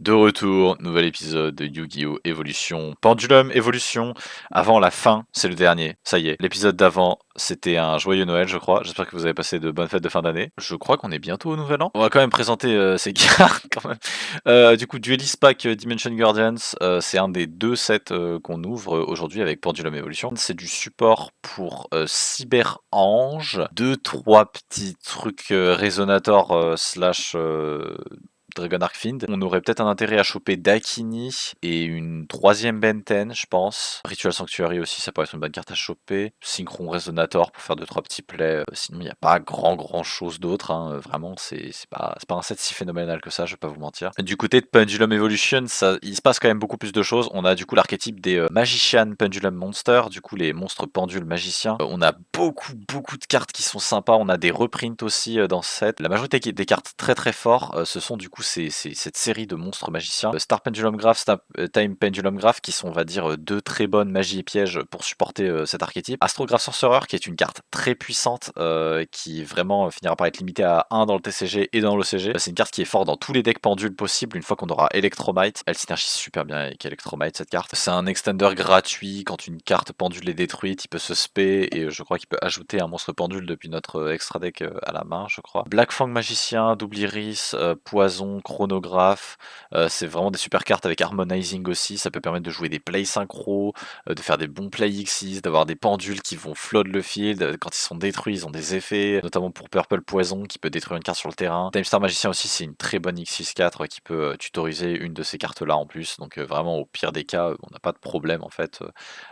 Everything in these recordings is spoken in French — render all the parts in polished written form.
De retour, nouvel épisode de Yu-Gi-Oh! Evolution. Pendulum Evolution. Avant la fin, c'est le dernier. Ça y est. L'épisode d'avant, c'était un joyeux Noël, je crois. J'espère que vous avez passé de bonnes fêtes de fin d'année. Je crois qu'on est bientôt au nouvel an. On va quand même présenter ces cartes quand même. Du coup, Duelist Pack Dimension Guardians, c'est un des deux sets qu'on ouvre aujourd'hui avec Pendulum Evolution. C'est du support pour Cyber Ange. Deux, trois petits trucs Resonator slash Dragon Arc Fiend. On aurait peut-être un intérêt à choper Dakini et une troisième Benten, je pense. Ritual Sanctuary aussi, ça pourrait être une bonne carte à choper. Synchron Resonator pour faire 2-3 petits plays. Sinon, il n'y a pas grand chose d'autre. Hein. Vraiment, c'est pas un set si phénoménal que ça, je vais pas vous mentir. Du côté de Pendulum Evolution, il se passe quand même beaucoup plus de choses. On a du coup l'archétype des Magician Pendulum Monster, du coup les monstres pendules magiciens. On a beaucoup de cartes qui sont sympas. On a des reprints aussi dans ce set. La majorité des cartes très forts, ce sont du coup c'est cette série de monstres magiciens. Star Pendulum Graph, Time Pendulum Graph, qui sont, on va dire, deux très bonnes magies et pièges pour supporter cet archétype. Astrograph Sorcerer, qui est une carte très puissante, qui vraiment finira par être limitée à 1 dans le TCG et dans l'OCG. C'est une carte qui est forte dans tous les decks pendules possibles une fois qu'on aura Electromite. Elle synergise super bien avec Electromite, cette carte. C'est un extender gratuit. Quand une carte pendule est détruite, il peut se spé, et je crois qu'il peut ajouter un monstre pendule depuis notre extra deck à la main, je crois. Black Fang Magicien, Double Iris, Poison, Chronographe, c'est vraiment des super cartes avec Harmonizing aussi. Ça peut permettre de jouer des plays synchro, de faire des bons play Xyz, d'avoir des pendules qui vont flood le field. Quand ils sont détruits, ils ont des effets, notamment pour Purple Poison qui peut détruire une carte sur le terrain. Timestar Magicien aussi, c'est une très bonne X64 qui peut tutoriser une de ces cartes là en plus. Donc vraiment, au pire des cas, on n'a pas de problème en fait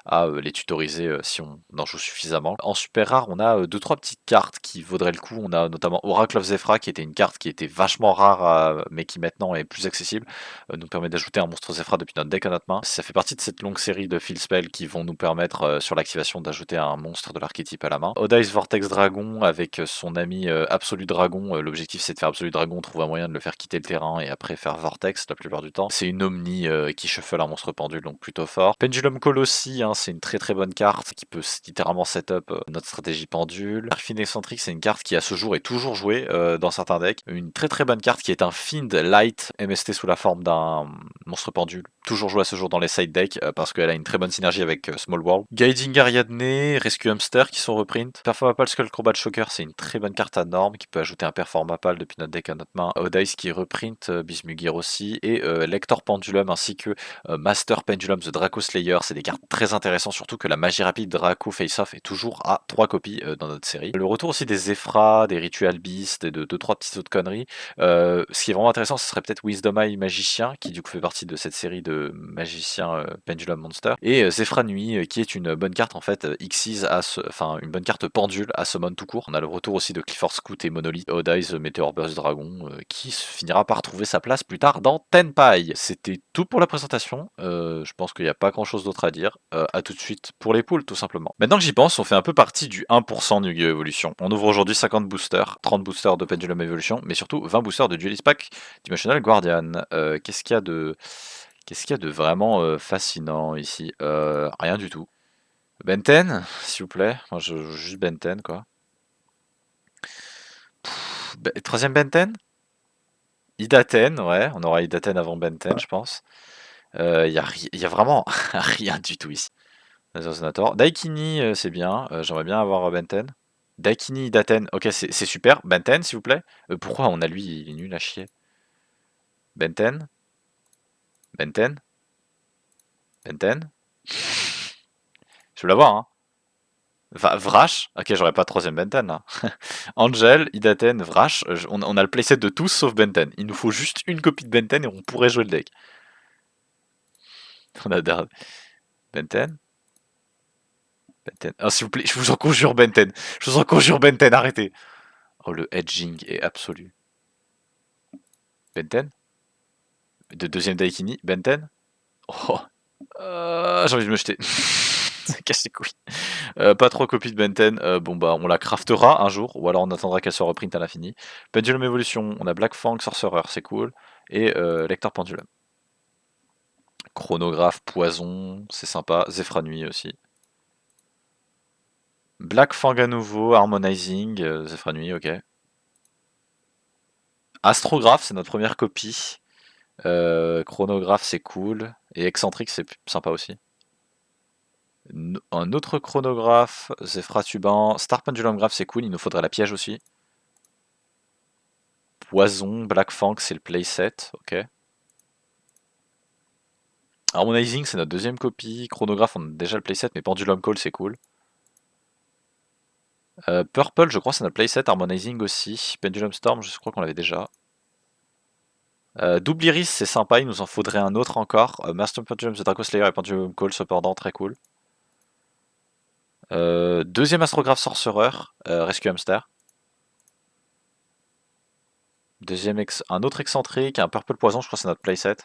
à les tutoriser si on en joue suffisamment. En super rare, on a 2-3 petites cartes qui vaudraient le coup. On a notamment Oracle of Zefra, qui était une carte qui était vachement rare mais qui maintenant est plus accessible, nous permet d'ajouter un monstre Zefra depuis notre deck à notre main. Ça fait partie de cette longue série de field spells qui vont nous permettre sur l'activation d'ajouter un monstre de l'archétype à la main. Odice Vortex Dragon avec son ami Absolu Dragon, l'objectif c'est de faire Absolu Dragon, trouver un moyen de le faire quitter le terrain et après faire Vortex la plupart du temps. C'est une Omni qui shuffle un monstre pendule, donc plutôt fort. Pendulum Colossi, hein, c'est une très bonne carte qui peut littéralement setup notre stratégie pendule. Arfin Excentric, c'est une carte qui à ce jour est toujours jouée dans certains decks. Une très bonne carte qui est un Fiend Light MST sous la forme d'un monstre pendule. Toujours joué à ce jour dans les side decks parce qu'elle a une très bonne synergie avec Small World. Guiding Ariadne, Rescue Hamster qui sont reprints. Performapal Skull Combat Shocker, c'est une très bonne carte à norme qui peut ajouter un Performapal depuis notre deck à notre main. Odice qui est reprint, Bismugir aussi, et Lector Pendulum ainsi que Master Pendulum The Draco Slayer. C'est des cartes très intéressantes, surtout que la magie rapide Draco Face-Off est toujours à 3 copies dans notre série. Le retour aussi des Zefra, des Ritual Beast et de 2-3 petites autres conneries. Ce qui est vraiment intéressant, ce serait peut-être Wisdom Eye Magicien, qui du coup fait partie de cette série de magiciens Pendulum Monster, et Zefra Nuit, qui est une bonne carte en fait, Xyz, enfin une bonne carte pendule à summon tout court. On a le retour aussi de Clifford Scout et Monolith, Odice Meteor Burst Dragon, qui finira par trouver sa place plus tard dans Tenpai. C'était tout pour la présentation, je pense qu'il n'y a pas grand chose d'autre à dire. À tout de suite pour les poules tout simplement. Maintenant que j'y pense, on fait un peu partie du 1% de Yu-Gi-Oh! Evolution. On ouvre aujourd'hui 50 boosters, 30 boosters de Pendulum Evolution, mais surtout 20 boosters de Duelist Pack Dimensional Guardian. Qu'est-ce qu'il y a de vraiment fascinant ici? Rien du tout. Benten, s'il vous plaît. Moi, je joue juste Benten, quoi. Troisième Benten? Idaten, ouais. On aura Idaten avant Benten, je pense. Y a vraiment rien du tout ici. Resonator. Daikini, c'est bien. J'aimerais bien avoir Benten. Daikini, Idaten. Ok, c'est super. Benten, s'il vous plaît. Pourquoi on a lui? Il est nul à chier. Benten. Benten. Benten. Je veux l'avoir, hein. Vrash. Ok, j'aurais pas troisième Benten là. Angel, Idaten, Vrash. On a le playset de tous sauf Benten. Il nous faut juste une copie de Benten et on pourrait jouer le deck. On a Benten. Benten. Oh, s'il vous plaît, je vous en conjure, Benten. Je vous en conjure, Benten, arrêtez. Oh, le edging est absolu. Benten. De deuxième Daikini. Benten. Oh. J'ai envie de me jeter. Casse les couilles. Pas trop copie de Benten. Bon bah on la craftera un jour, ou alors on attendra qu'elle soit reprint à l'infini. Pendulum Evolution, on a Black Fang Sorcerer, c'est cool. Et Lecteur Pendulum. Chronographe, Poison, c'est sympa. Zefra Nuit aussi. Black Fang à nouveau, Harmonizing, Zefra Nuit, ok. Astrographe, c'est notre première copie. Chronographe, c'est cool. Et excentrique, c'est sympa aussi. Un autre chronographe, Zephyr Tuban. Star Pendulum Graph, c'est cool. Il nous faudrait la piège aussi. Poison, Black Fang, c'est le playset. Ok. Harmonizing, c'est notre deuxième copie. Chronographe, on a déjà le playset, mais Pendulum Call, c'est cool. Purple, je crois, c'est notre playset. Harmonizing aussi. Pendulum Storm, je crois qu'on l'avait déjà. Double Iris, c'est sympa, il nous en faudrait un autre encore. Master Pendulum, The Draco Slayer et Pendulum Call, cependant, très cool. Deuxième Astrographe Sorcerer, Rescue Hamster. Un autre excentrique, un Purple Poison, je crois que c'est notre playset.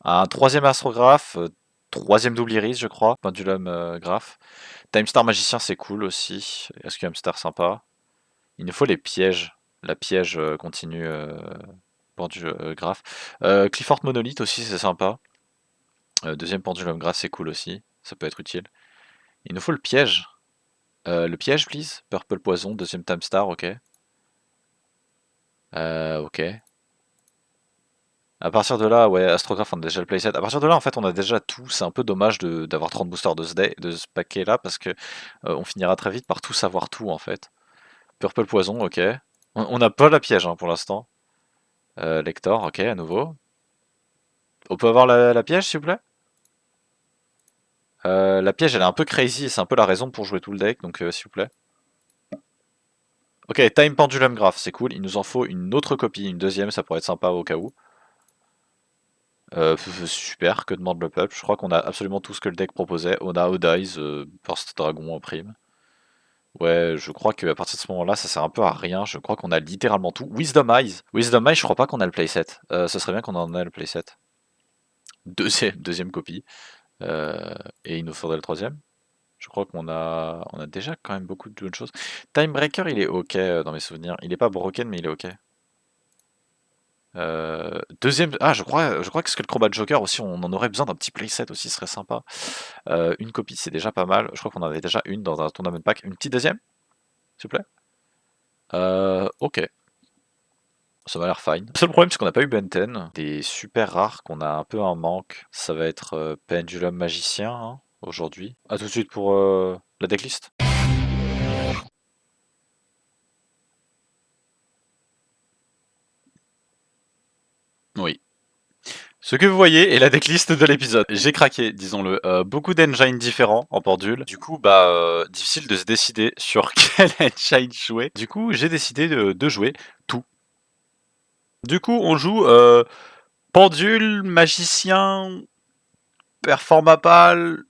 Un troisième Astrographe, troisième Double Iris, je crois. Pendulum Graph. Time Star Magicien, c'est cool aussi. Rescue Hamster, sympa. Il nous faut les pièges. La piège continue Graph. Clifford Monolith aussi, c'est sympa. Deuxième Pendulum Graph, c'est cool aussi. Ça peut être utile. Il nous faut le piège. Le piège, please. Purple Poison, deuxième Time Star, ok. Ok. À partir de là, ouais, Astrograph, on a déjà le playset. À partir de là, en fait, on a déjà tout. C'est un peu dommage d'avoir 30 boosters de ce paquet-là, parce que on finira très vite par tout savoir tout, en fait. Purple Poison, ok. On n'a pas la piège, hein, pour l'instant. Lector, ok, à nouveau. On peut avoir la piège, s'il vous plaît? La piège, elle est un peu crazy, et c'est un peu la raison pour jouer tout le deck, donc s'il vous plaît. Ok, Time Pendulum Graph, c'est cool. Il nous en faut une autre copie, une deuxième, ça pourrait être sympa au cas où. Super, que demande le peuple? Je crois qu'on a absolument tout ce que le deck proposait. On a Odize, Burst Dragon en prime. Ouais, je crois qu'à partir de ce moment-là, ça sert un peu à rien. Je crois qu'on a littéralement tout. Wisdom Eyes. Wisdom Eyes, je crois pas qu'on a le playset. Ce serait bien qu'on en ait le playset. Deuxième copie. Et il nous faudrait le troisième. Je crois on a déjà quand même beaucoup de bonnes choses. Timebreaker, il est ok dans mes souvenirs. Il est pas broken, mais il est ok. Deuxième. Ah, je crois que Skullcrobat Joker aussi, on en aurait besoin d'un petit playset aussi, ce serait sympa. Une copie, c'est déjà pas mal. Je crois qu'on en avait déjà une dans un tournament pack. Une petite deuxième, s'il vous plaît? Ok. Ça m'a l'air fine. Le seul problème, c'est qu'on n'a pas eu Benten. Des super rares qu'on a un peu en manque. Ça va être Pendulum Magicien hein, aujourd'hui. A tout de suite pour la decklist. Oui. Ce que vous voyez est la decklist de l'épisode. J'ai craqué, disons-le. Beaucoup d'engines différents en pendule. Du coup, difficile de se décider sur quel engine jouer. Du coup, j'ai décidé de jouer tout. Du coup, on joue pendule, magicien, performapal,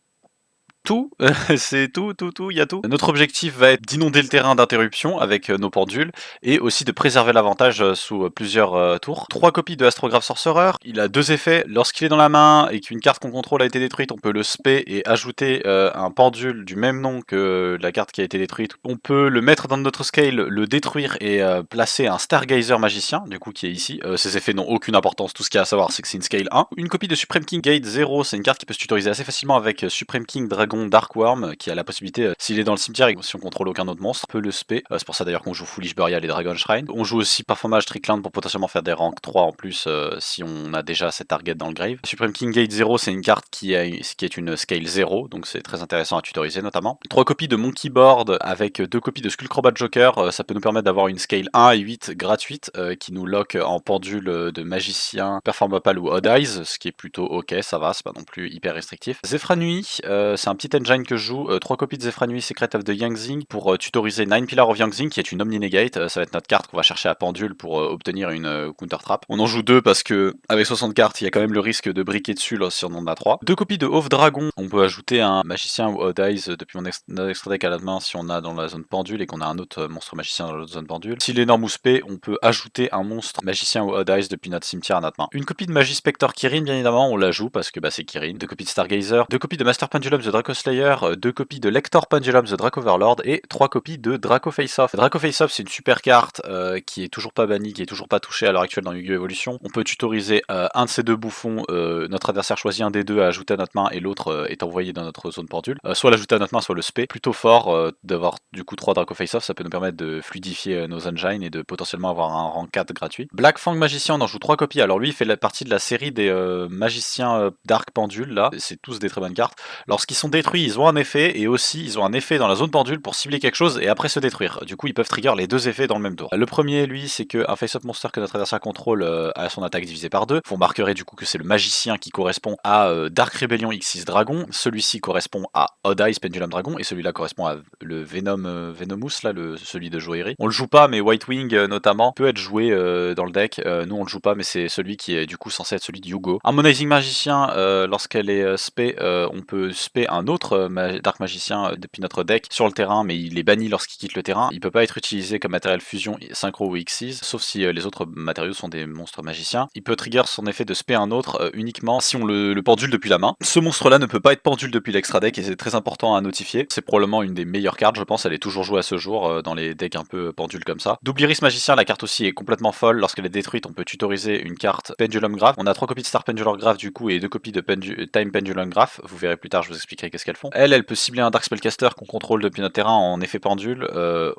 tout, c'est tout, il y a tout. Notre objectif va être d'inonder le terrain d'interruption avec nos pendules et aussi de préserver l'avantage sous plusieurs tours. 3 copies de Astrographe Sorcerer. Il a 2 effets. Lorsqu'il est dans la main et qu'une carte qu'on contrôle a été détruite, on peut le spé et ajouter un pendule du même nom que la carte qui a été détruite. On peut le mettre dans notre scale, le détruire et placer un Stargazer Magicien, du coup qui est ici. Ces effets n'ont aucune importance. Tout ce qu'il y a à savoir, c'est que c'est une scale 1. Une copie de Supreme King Gate 0, c'est une carte qui peut se tutoriser assez facilement avec Supreme King Dragon Darkworm qui a la possibilité, s'il est dans le cimetière et si on contrôle aucun autre monstre, peut le spé. C'est pour ça d'ailleurs qu'on joue Foolish Burial et Dragon Shrine. On joue aussi Parfumage Trickland pour potentiellement faire des ranks 3 en plus si on a déjà cette target dans le grave. Supreme King Gate 0, c'est une carte qui est une scale 0, donc c'est très intéressant à tutoriser notamment. 3 copies de Monkey Board avec 2 copies de Skullcrobat Joker, ça peut nous permettre d'avoir une scale 1 et 8 gratuite qui nous lock en pendule de magicien, Performapal ou Odd Eyes, ce qui est plutôt ok, ça va, c'est pas non plus hyper restrictif. Zephyr Nuit, c'est un petit engine que je joue, 3 copies de Zephyr Nuit Secret of the Yangzing pour tutoriser 9 Pillars of Yangzing qui est une Omni Negate, ça va être notre carte qu'on va chercher à pendule pour obtenir une counter trap. On en joue 2 parce que avec 60 cartes, il y a quand même le risque de briquer dessus là, si on en a 3. 2 copies de Oath Dragon, on peut ajouter un magicien ou Odd Eyes depuis notre extra deck à la main si on a dans la zone pendule et qu'on a un autre monstre magicien dans l'autre zone pendule. S'il est énorme ou spé, on peut ajouter un monstre magicien ou Odd Eyes depuis notre cimetière à notre main. Une copie de Magie Spectre Kirin, bien évidemment, on la joue parce que c'est Kirin. 2 copies de Stargazer, 2 copies de Master Pendulum The Draco Draco Slayer, 2 copies de Lector Pendulum The Draco Overlord et 3 copies de Draco Face-Off. Draco Face-Off, c'est une super carte qui est toujours pas bannie, qui est toujours pas touchée à l'heure actuelle dans Yu-Gi-Oh! Evolution. On peut tutoriser un de ces deux bouffons, notre adversaire choisit un des deux à ajouter à notre main et l'autre est envoyé dans notre zone pendule. Soit l'ajouter à notre main, soit le spé. Plutôt fort d'avoir du coup 3 Draco Face-Off, ça peut nous permettre de fluidifier nos engines et de potentiellement avoir un rang 4 gratuit. Black Fang Magicien, on en joue 3 copies. Alors lui, il fait la partie de la série des magiciens Dark Pendule là. C'est tous des très bonnes cartes. Lorsqu'ils sont détruits, ils ont un effet et aussi ils ont un effet dans la zone pendule pour cibler quelque chose et après se détruire. Du coup, ils peuvent trigger les deux effets dans le même tour. Le premier, lui, c'est qu'un face-up monster que notre adversaire contrôle a son attaque divisée par 2. Vous remarquerez du coup que c'est le magicien qui correspond à Dark Rebellion X6 Dragon. Celui-ci correspond à Odd Eyes Pendulum Dragon et celui-là correspond à le Venomous, là, celui de joaillerie. On le joue pas, mais White Wing notamment peut être joué dans le deck. Nous, on le joue pas, mais c'est celui qui est du coup censé être celui de Yugo. Harmonizing Magicien, lorsqu'elle est spé, on peut spé un autre Dark Magicien depuis notre deck sur le terrain, mais il est banni lorsqu'il quitte le terrain. Il peut pas être utilisé comme matériel fusion, synchro ou X6, sauf si les autres matériaux sont des monstres magiciens. Il peut trigger son effet de spé un autre uniquement si on le pendule depuis la main. Ce monstre-là ne peut pas être pendule depuis l'extra deck et c'est très important à notifier. C'est probablement une des meilleures cartes, je pense. Elle est toujours jouée à ce jour dans les decks un peu pendules comme ça. Doubliris Magicien, la carte aussi est complètement folle. Lorsqu'elle est détruite, on peut tutoriser une carte Pendulum Graph. On a 3 copies de Star Pendulum Graph du coup et 2 copies de Time Pendulum Graph. Vous verrez plus tard, je vous expliquerai qu'est-ce qu'elles font. Elle peut cibler un Dark Spellcaster qu'on contrôle depuis notre terrain en effet pendule.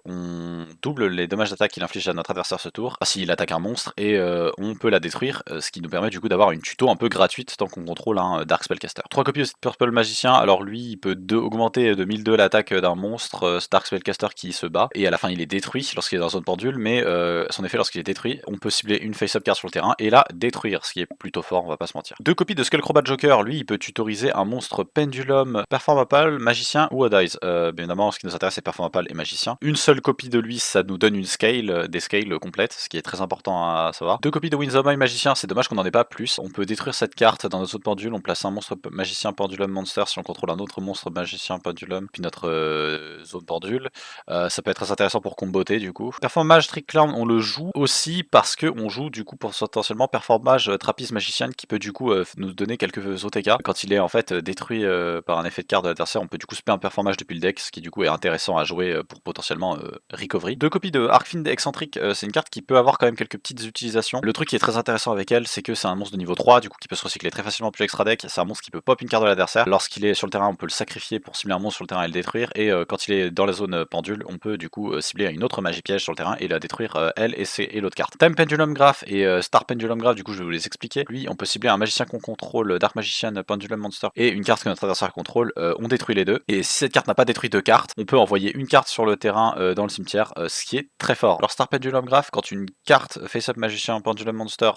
On double les dommages d'attaque qu'il inflige à notre adversaire ce tour s'il attaque un monstre et on peut la détruire, ce qui nous permet du coup d'avoir une tuto un peu gratuite tant qu'on contrôle un Dark Spellcaster. 3 copies de Purple Magicien, alors lui il peut augmenter de 1002 l'attaque d'un monstre Dark Spellcaster qui se bat et à la fin il est détruit lorsqu'il est dans zone pendule, mais son effet lorsqu'il est détruit, on peut cibler une face-up card sur le terrain et la détruire, ce qui est plutôt fort, on va pas se mentir. 2 copies de Skullcrobat Joker, lui il peut tutoriser un monstre Pendulum, Performapal, Magicien ou Odd Eyes. Bien évidemment ce qui nous intéresse c'est Performapal et Magicien. Une seule copie de lui ça nous donne une scale, des scales complètes, ce qui est très important à savoir. 2 copies de Windsor Magicien, c'est dommage qu'on n'en ait pas plus. On peut détruire cette carte dans notre zone pendule, on place un monstre Magicien Pendulum Monster si on contrôle un autre monstre Magicien Pendulum, puis notre zone pendule. Ça peut être très intéressant pour comboter du coup. Performage Trick Clown, on le joue aussi parce que on joue du coup pour potentiellement Performage Trapeze Magicienne qui peut du coup nous donner quelques OTK. Quand il est en fait détruit par un effet de carte de l'adversaire, on peut du coup spé un Performage depuis le deck, ce qui du coup est intéressant à jouer pour potentiellement recovery. 2 copies de Arcfiend Excentric, c'est une carte qui peut avoir quand même quelques petites utilisations. Le truc qui est très intéressant avec elle, c'est que c'est un monstre de niveau 3, du coup qui peut se recycler très facilement depuis l'extra deck. C'est un monstre qui peut pop une carte de l'adversaire. Lorsqu'il est sur le terrain, on peut le sacrifier pour cibler un monstre sur le terrain et le détruire. Et quand il est dans la zone pendule, on peut du coup cibler une autre magie piège sur le terrain et la détruire elle et l'autre carte. Time Pendulum Graph et Star Pendulum Graph, du coup je vais vous les expliquer. Lui, on peut cibler un magicien qu'on contrôle, Dark Magician, Pendulum Monster et une carte que notre adversaire contrôle. On détruit les deux. Et si cette carte n'a pas détruit 2 cartes, on peut envoyer une carte sur le terrain dans le cimetière, ce qui est très fort. Alors Star Pendulum Graph, quand une carte Face-Up Magicien Pendulum Monster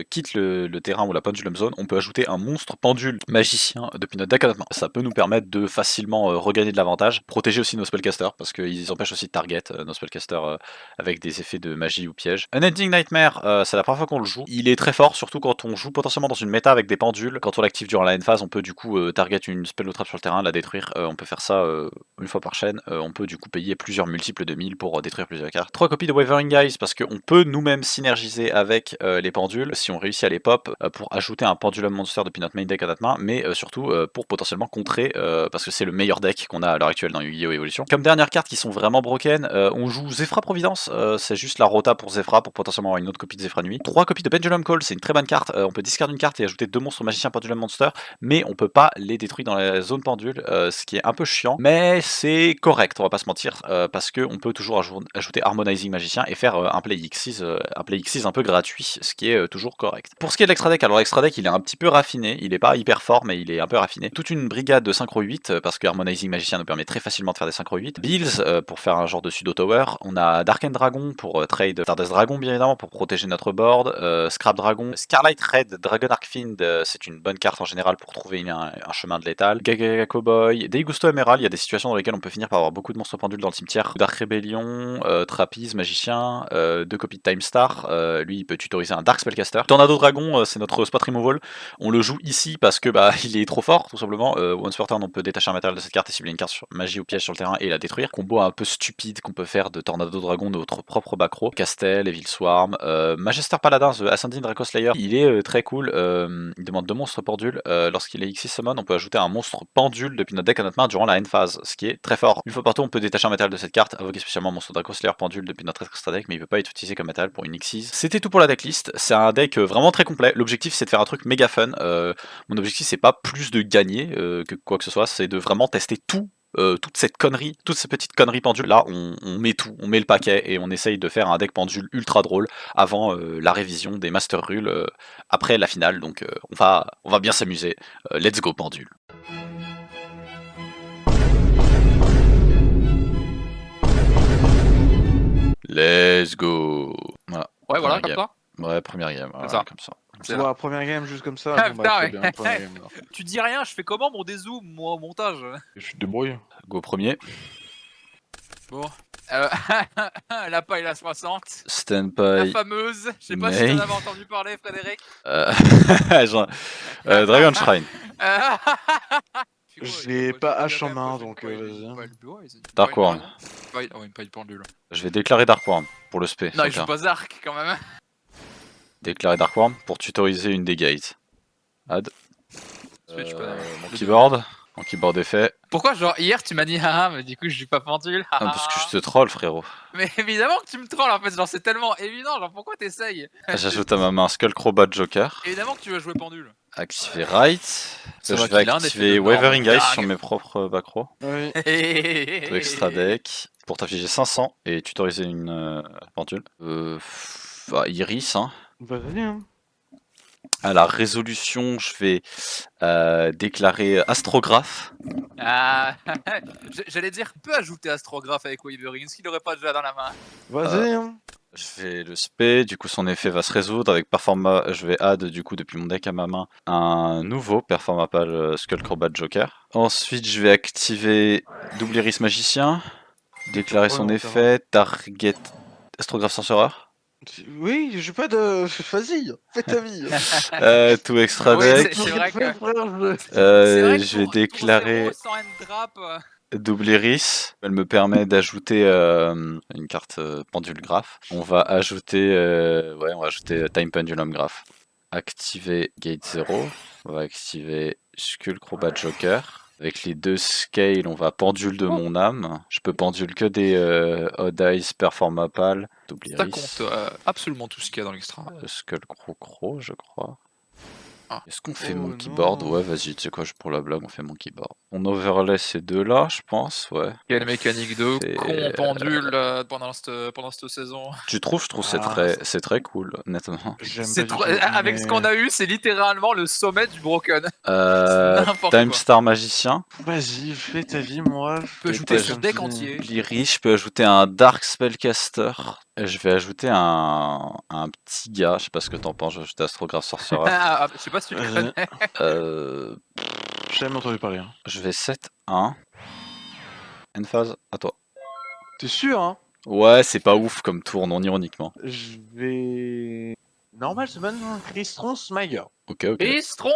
quitte le terrain ou la Pendulum Zone, on peut ajouter un monstre pendule magicien depuis notre deck à notre main. Ça peut nous permettre de facilement regagner de l'avantage, protéger aussi nos spellcasters parce qu'ils empêchent aussi de target nos spellcasters avec des effets de magie ou piège. Unending Nightmare, c'est la première fois qu'on le joue. Il est très fort, surtout quand on joue potentiellement dans une méta avec des pendules. Quand on l'active durant la end phase, on peut du coup target une spell ou trap sur le terrain, la détruire. On peut faire ça une fois par chaîne. On peut du coup payer plusieurs multiples de 1000 pour détruire plusieurs cartes. 3 copies de Wavering Eyes parce qu'on peut nous-mêmes synergiser avec les pendules si on réussit à les pop pour ajouter un Pendulum Monster depuis notre main deck à notre main, mais surtout pour potentiellement contrer parce que c'est le meilleur deck qu'on a à l'heure actuelle dans Yu-Gi-Oh! Evolution. Comme dernière carte qui sont vraiment broken, on joue Zefra Providence, c'est juste la rota pour Zefra pour potentiellement avoir une autre copie de Zefra Nuit. 3 copies de Pendulum Call, c'est une très bonne carte, on peut discard une carte et ajouter 2 monstres magiciens Pendulum Monster, mais on peut pas les détruire dans la zone pendule, ce qui est un peu chiant, mais c'est correct, on va pas se mentir, parce qu'on peut toujours ajouter Harmonizing Magicien et faire un play X6 un peu gratuit, ce qui est toujours correct. Pour ce qui est de l'extra deck, alors l'extra deck il est un petit peu raffiné, il est pas hyper fort mais il est un peu raffiné. Toute une brigade de synchro 8 parce que Harmonizing Magicien nous permet très facilement de faire des synchro 8. Bills pour faire un genre de pseudo tower. On a Darken Dragon pour trade Stardust Dragon bien évidemment pour protéger notre board. Scrap Dragon, Scarlight Red, Dragon Arcfiend, c'est une bonne carte en général pour trouver un chemin de létal. Gaga Cowboy, Deigusto Emerald, il y a des situations dans lesquelles on peut finir par avoir beaucoup de monstres pendules dans le cimetière. Dark Rebellion, Trapeze Magicien, 2 copies de Time Star, lui il peut tutoriser un Dark Spellcaster. Tornado Dragon, c'est notre spot removal. On le joue ici parce que il est trop fort tout simplement. Once per turn on peut détacher un matériel de cette carte et cibler une carte sur magie ou piège sur le terrain et la détruire. Combo un peu stupide qu'on peut faire de Tornado Dragon de notre propre backrow. Castel, Evil Swarm, Magister Paladin, The Ascending Draco Slayer, il est très cool. Il demande 2 monstres pendules. Lorsqu'il est X6 summon, on peut ajouter un monstre pendule depuis notre deck à notre main durant la end phase, ce qui est très fort. Une fois par tour, on peut détacher un matériel de cette carte, invoquer spécialement Monstre Draco Slayer pendule depuis notre extra deck, mais il peut pas être utilisé comme matériel pour une Xyz. C'était tout pour la decklist. C'est un deck vraiment très complet. L'objectif, c'est de faire un truc méga fun. Mon objectif, c'est pas plus de gagner que quoi que ce soit, c'est de vraiment tester tout. Toute cette connerie, toutes ces petites conneries pendules, là on met tout, on met le paquet et on essaye de faire un deck pendule ultra drôle avant la révision des Master Rules après la finale, donc on va bien s'amuser. Let's go pendule. Let's go. Voilà. Ouais, voilà, comme ça. Ouais, première game, voilà, ça. comme ça. C'est Ouais, première game juste comme ça. Ah, Bon, bah, putain, très ouais. bien, première game, alors. Tu dis rien, je fais comment mon dézoom, moi, au montage? Je te débrouille. Go premier. Bon. La paille à 60. Stand La by. fameuse. Je sais pas si t'en avais entendu parler, Frédéric. Dragon Shrine. J'ai pas hache en main, donc vas-y. Dark Worm. Ouais, une paille pendule. Je vais déclarer Dark Worm pour le spé. Non, il joue pas Zark quand même. Déclarer Dark Worm pour tutoriser une des gates. Add. Mon keyboard. Mon keyboard est fait. Pourquoi, genre, hier tu m'as dit haha, mais du coup je joue pas pendule? Parce que je te troll, frérot. Mais évidemment que tu me trolls en fait, genre c'est tellement évident, genre pourquoi t'essayes? J'ajoute à ma main Skullcrobat Joker. Évidemment que tu vas jouer pendule. Activer Right. Je va vais qu'il a un activer effet de Wavering norme. Ice sur mes propres back row. Oui. Tout extra deck. Pour t'afficher 500 et tutoriser une pendule. Iris, hein. Vas-y, hein. À la résolution, je vais déclarer Astrographe. Ah, j'allais dire, on peut ajouter Astrographe avec Wavering, est-ce qu'il aurait pas déjà dans la main? Vas-y, hein. Je vais le spé, du coup son effet va se résoudre avec Performa. Je vais add du coup depuis mon deck à ma main un nouveau Performapal Skullcrobat Joker. Ensuite je vais activer Double Iris Magicien, déclarer son effet, target Astrographe Sorcerer. Oui, j'ai pas de. Vas-y, fais ta vie. Tout extra Oui, deck. c'est vrai que... Je vais déclarer sans end drop. Double Iris. Elle me permet d'ajouter une carte pendule graph. On va ajouter Time Pendulum Graph. Activer Gate 0. On va activer Skullcrobat Joker. Avec les deux scales, on va pendule de mon âme. Je peux pendule que des Odd Eyes, Performapal, Double Iris. Ça compte absolument tout ce qu'il y a dans l'extra. Skullcrow, je crois. Ah. Est-ce qu'on fait mon keyboard? Ouais, vas-y, tu sais quoi, pour la blague, on fait mon keyboard. On overlay ces deux-là, je pense, ouais. Quelle mécanique de con pendule pendant cette saison. Tu trouves? Je trouve c'est très cool, honnêtement. Avec ce qu'on a eu, c'est littéralement le sommet du broken. Time Star Magicien. Vas-y, fais ta vie, moi. Je peux ajouter sur deck entier. Je peux ajouter un Dark Spellcaster. Je vais ajouter un petit gars, je sais pas ce que t'en penses, je vais ajouter Astrographe Sorcerer. Je sais pas si tu le connais. J'ai jamais entendu parler. Hein. Je vais 7-1. End phase, à toi. T'es sûr, hein? Ouais, c'est pas ouf comme tour, non ironiquement. Je vais... Normal summon Crystron Smiger. Ok. Crystron.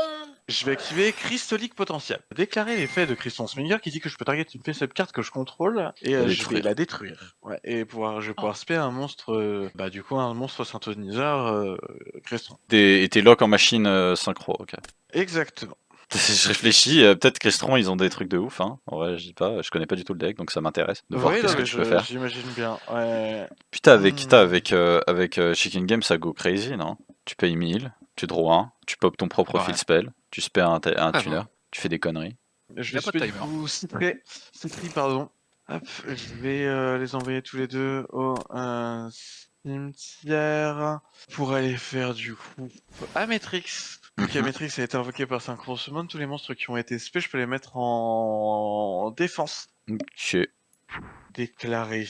Je vais activer Crystolique Potentiel. Déclarer l'effet de Crystron Smiger qui dit que je peux target une face-up carte que je contrôle et je vais la détruire. Ouais, et je vais pouvoir spé un monstre, du coup un monstre synthoniseur Crystron. Et tes lock en machine synchro, ok. Exactement. Je réfléchis, peut-être Crystron ils ont des trucs de ouf, hein. En vrai, je dis pas, je connais pas du tout le deck, donc ça m'intéresse de voir qu'est-ce que tu peux faire. J'imagine bien, ouais. Putain, avec Chicken Game, ça go crazy, non? Tu payes 1000, tu draw 1, tu pop ton propre field spell, tu spé un tuner, tu fais des conneries. Je vais spé du coup Citri, pardon. Hop, je vais les envoyer tous les deux au cimetière pour aller faire du coup Ametrix. Donc Ametrix a été invoqué par Synchro Summon. Tous les monstres qui ont été spé, je peux les mettre en défense. Ok. Déclarer.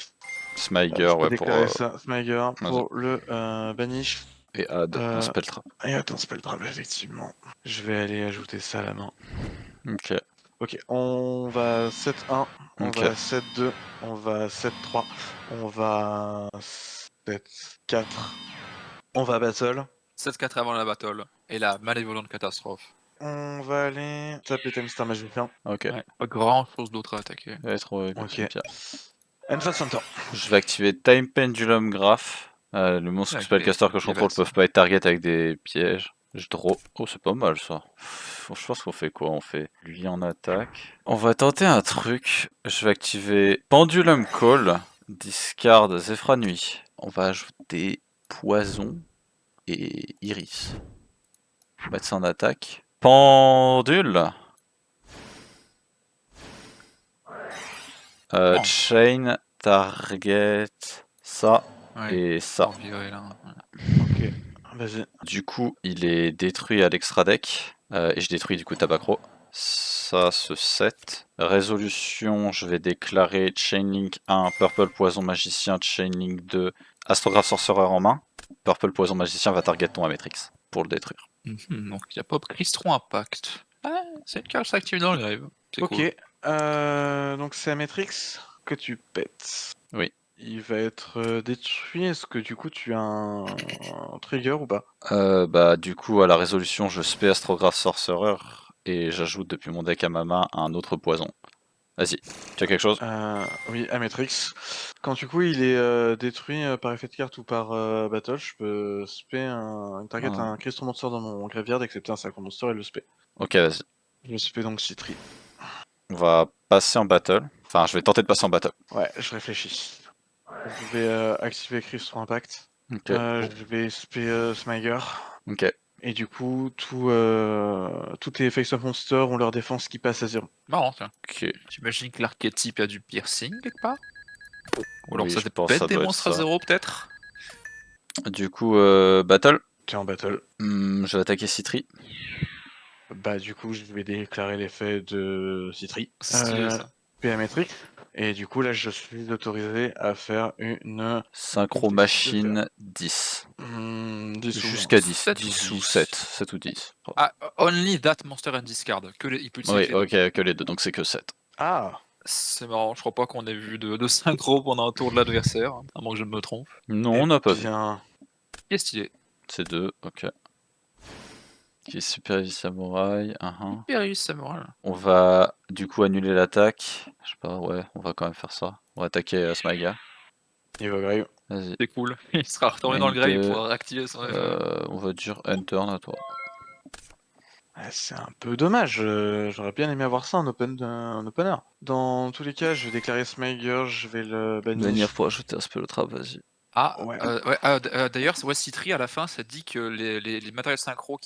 Smiger, ouais, déclarer ça. Smiger pour le banish. Et add un spell trap. Et add un spell trap, effectivement. Je vais aller ajouter ça à la main. Ok. Ok, on va 7-1, on va 7-2, on va 7-3, on va 7-4, on va battle. 7-4 avant la battle. Et la malévolente catastrophe. On va aller taper Time Star Magicien. Ok. Ouais, pas grand chose d'autre à attaquer. Ok. End-phase Center. Je vais activer Time Pendulum Graph. Le monstre spellcaster que je contrôle peuvent pas être target avec des pièges. Je draw. Oh, c'est pas mal ça. Je pense qu'on fait quoi? On fait lui en attaque. On va tenter un truc. Je vais activer Pendulum Call, discard Zephyr Nuit. On va ajouter Poison et Iris. Mettre ça en attaque. Pendule. Oh. Chain, target, ça Ouais. et ça. Pour virer, là. Ok, vas-y. Du coup, il est détruit à l'extra deck. Et je détruis du coup Tabacro. Ça se set. Résolution, je vais déclarer Chainlink 1, Purple Poison Magicien, Chainlink 2, Astrographe Sorcerer en main. Purple Poison Magicien va target ton Ametrix pour le détruire. Donc il y a Pop Cristron Impact. Ah, c'est une carte qui s'active dans le grave. C'est Ok, cool. donc c'est Ametrix que tu pètes. Oui. Il va être détruit. Est-ce que du coup tu as un trigger ou pas? Bah du coup à la résolution je spé Astrographe Sorcerer et j'ajoute depuis mon deck à ma main un autre poison. Vas-y, tu as quelque chose? Oui, Ametrix. Quand du coup il est détruit par effet de carte ou par battle, je peux spé un target Ah. un Crystal Monster dans mon graveyard, accepter un Sacro Monster et le spé. Ok, vas-y. Je spé donc Citri. On va passer en battle. Enfin, je vais tenter de passer en battle. Ouais, je réfléchis. Je vais activer Crystal Impact. Ok. Je vais spé Smiger. Ok. Et du coup, tous les Face-Up Monsters ont leur défense qui passe à 0. Marrant, tiens. Ok. J'imagine que l'archétype a du piercing quelque part. Ou alors Oui, ça je pense que pète ça des doit être monstres à ça. 0 peut-être. Du coup, battle. T'es en battle. Je vais attaquer Citri. Bah du coup, je vais déclarer l'effet de Citri. C'est stylé ça. Péamétrique. Et du coup, là, je suis autorisé à faire une... Synchro Machine 10. 10 ou Jusqu'à 10. 7 ou 10 ou 10. 7. 7 ou 10. Ah, only that monster and discard. Il peut utiliser Oui, que les deux. ok, que les deux, donc c'est que 7. Ah, C'est marrant, je crois pas qu'on ait vu de synchro pendant un tour de l'adversaire, à moins que je me trompe. Non, eh on n'a pas vu. bien... Qu'est-ce stylé. C'est 2, ok. Qui est Super Heavy Samurai. Hyper Samurai. On va du coup annuler l'attaque. Je sais pas, ouais, on va quand même faire ça. On va attaquer Smaiga. Il va grave. Vas-y. C'est cool. Il sera retourné dans le grave, il pourra réactiver son effet. On va dire Enter à toi. C'est un peu dommage, j'aurais bien aimé avoir ça en opener. Dans tous les cas, je vais déclarer Smiger, je vais le bannir. Venir pour ajouter un spell trap, vas-y. Ah, Ouais. d'ailleurs, Citri à la fin, ça dit que les matériels synchro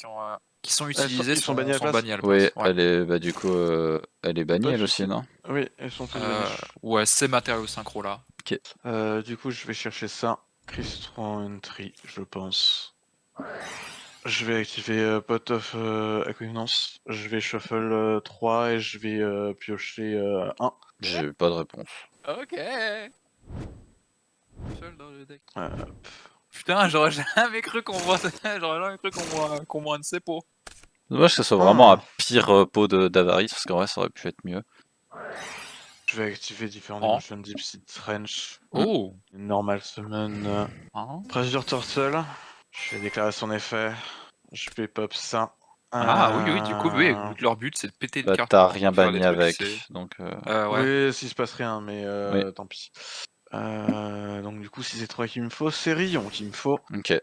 qui sont utilisés ils sont bannis à la place. bannis à la Oui, place. Ouais. elle est, bah du coup, elle est bannie Pas de elle aussi, soucis. non? Oui, elles sont toutes bannies. Ouais, ces matériaux synchro là. Du coup, je vais chercher ça. Crystron Entry, je pense. Je vais activer Pot of Acquaintance. Je vais shuffle 3 et je vais piocher 1. J'ai pas de réponse. Ok. Seul dans le deck. Euh, Putain, j'aurais jamais cru qu'on voit qu'on voit un de ces pots. Dommage que ce soit vraiment un pire pot d'avarice, parce qu'en vrai ça aurait pu être mieux. Je vais activer différents Oh. Dimension Deep Sea Trench. Oh. Normal Summon. Pressure Turtle. Je vais déclarer son effet. Je vais pop ça. Oui, du coup, oui, vu que leur but c'est de péter une Bah carte. t'as pour rien faire des banni trucs, avec, c'est- donc ouais. Oui, s'il se passe rien, mais Oui. tant pis. Donc du coup, si c'est 3 qu'il me faut, c'est Rion qu'il me faut. Ok.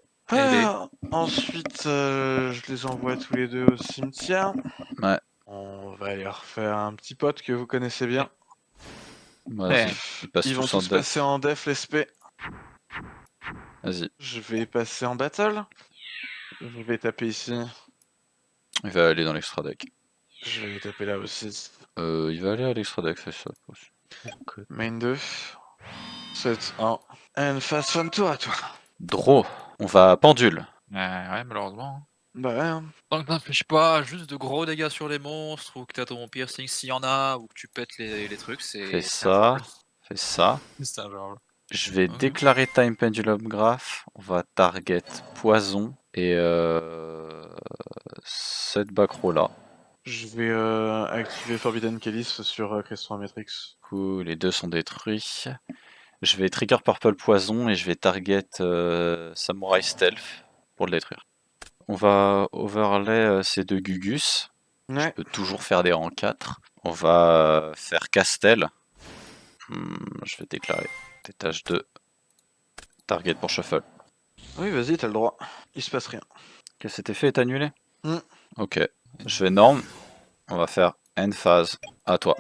Ensuite, je les envoie tous les deux au cimetière. Ouais. On va aller refaire un petit pote que vous connaissez bien. Vas-y, Ils vont tous passer en def, les spé. Vas-y. Je vais passer en battle. Je vais taper ici. Il va aller dans l'extra deck. Je vais taper là aussi. Il va aller à l'extra deck, c'est ça. Main 2. 7-1. And fast fun tour à toi. Draw. On va pendule. Ouais, malheureusement. Bah ouais. Hein. Tant que t'infliges pas juste de gros dégâts sur les monstres, ou que t'as ton piercing s'il y en a, ou que tu pètes les trucs, c'est. Fais ça. Fais ça. C'est injouable. Je vais déclarer Time Pendulum Graph. On va target poison et cette backrow là. Je vais activer Forbidden Chalice sur Crystal Matrix. Cool, les deux sont détruits. Je vais trigger Purple Poison et je vais target Samurai Stealth pour le détruire. On va overlay ces deux Gugus. Ouais. Je peux toujours faire des rangs 4. On va faire Castel. Je vais déclarer détache 2. Target pour shuffle. Oui, vas-y, t'as le droit. Il se passe rien. Que cet effet est annulé. Mm. Ok. Je vais norme. On va faire end phase. À toi.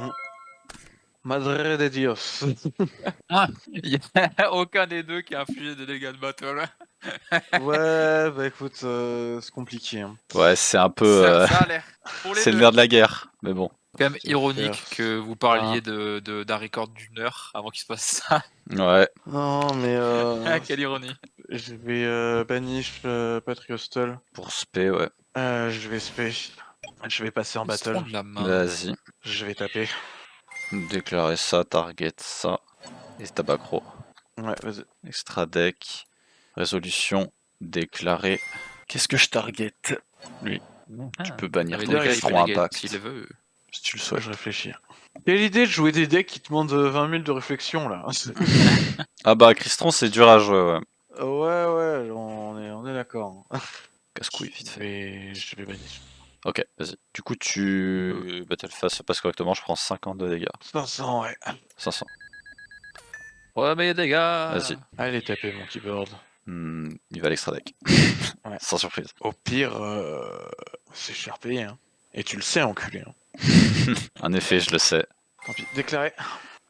Madre de Dios. Il n'y a aucun des deux qui a infligé des dégâts de battle. Ouais, bah écoute, c'est compliqué. Hein. Ouais, c'est un peu. Ça a l'air. Pour les C'est le deux. nerf de la guerre. Mais bon. Quand même Je vais ironique faire que vous ça. parliez d'un record d'1 heure avant qu'il se passe ça. Ouais. Non, mais Quelle ironie. je vais banish Patriostal. Pour spé, ouais. Je vais spé. Je vais passer en Ils se battle. font de la main. Vas-y. Je vais taper. Déclarer ça, target ça. Et tabacro. Ouais, vas-y. Extra deck. Résolution. Déclarer. Qu'est-ce que je target? Lui. Tu peux bannir Avec ton des gars, il Cristron fait les Impact. s'il veut. Si tu le souhaites. Je réfléchis. Quelle idée de jouer des decks qui te demandent 20 000 de réflexion là. Ah bah, Cristron, c'est dur à jouer, ouais. Ouais, on est d'accord. Casse-couille, vite fait. Je vais banish. Ok, vas-y. Du coup, tu. Battle Phase se passe correctement, je prends 50 de dégâts. 500, ouais. 500. Ouais, mais des gars. Vas-y. Allez, taper mon keyboard. Il va à l'extra deck. Ouais. Sans surprise. Au pire, c'est cher payé. Hein. Et tu le sais, enculé. Hein. En effet, je le sais. Tant pis. Déclaré.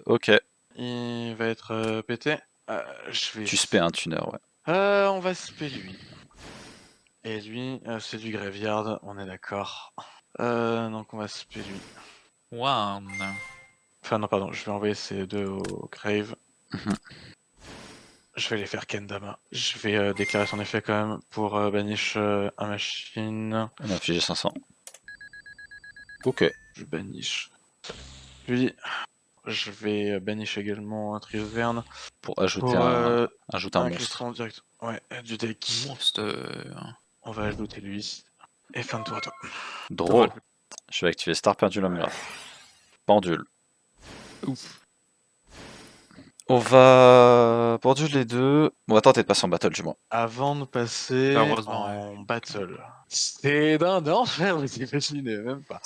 Ok. Il va être pété. Je vais. Tu spé un tuner, ouais. On va spé lui. Et lui, c'est du graveyard, on est d'accord. Donc on va spé lui. One. Enfin non, pardon, je vais envoyer ces deux au grave. Mhm. Je vais les faire Kendama. Je vais déclarer son effet quand même pour banish un machine. On a infligé 500. Ok. Je banish. Lui, je vais banish également un Trisverne. Pour ajouter Pour un monstre. Cristron direct. Ouais, du deck. Monster. On va ajouter lui. Et fin de tour à toi. Drôle. Je vais activer Star Pendulum Graph. Pendule. Ouf. On va pendule les deux. On va tenter de passer en battle du moins. Avant de passer Heureusement, en battle. C'est d'un enfer, vous imaginez même pas.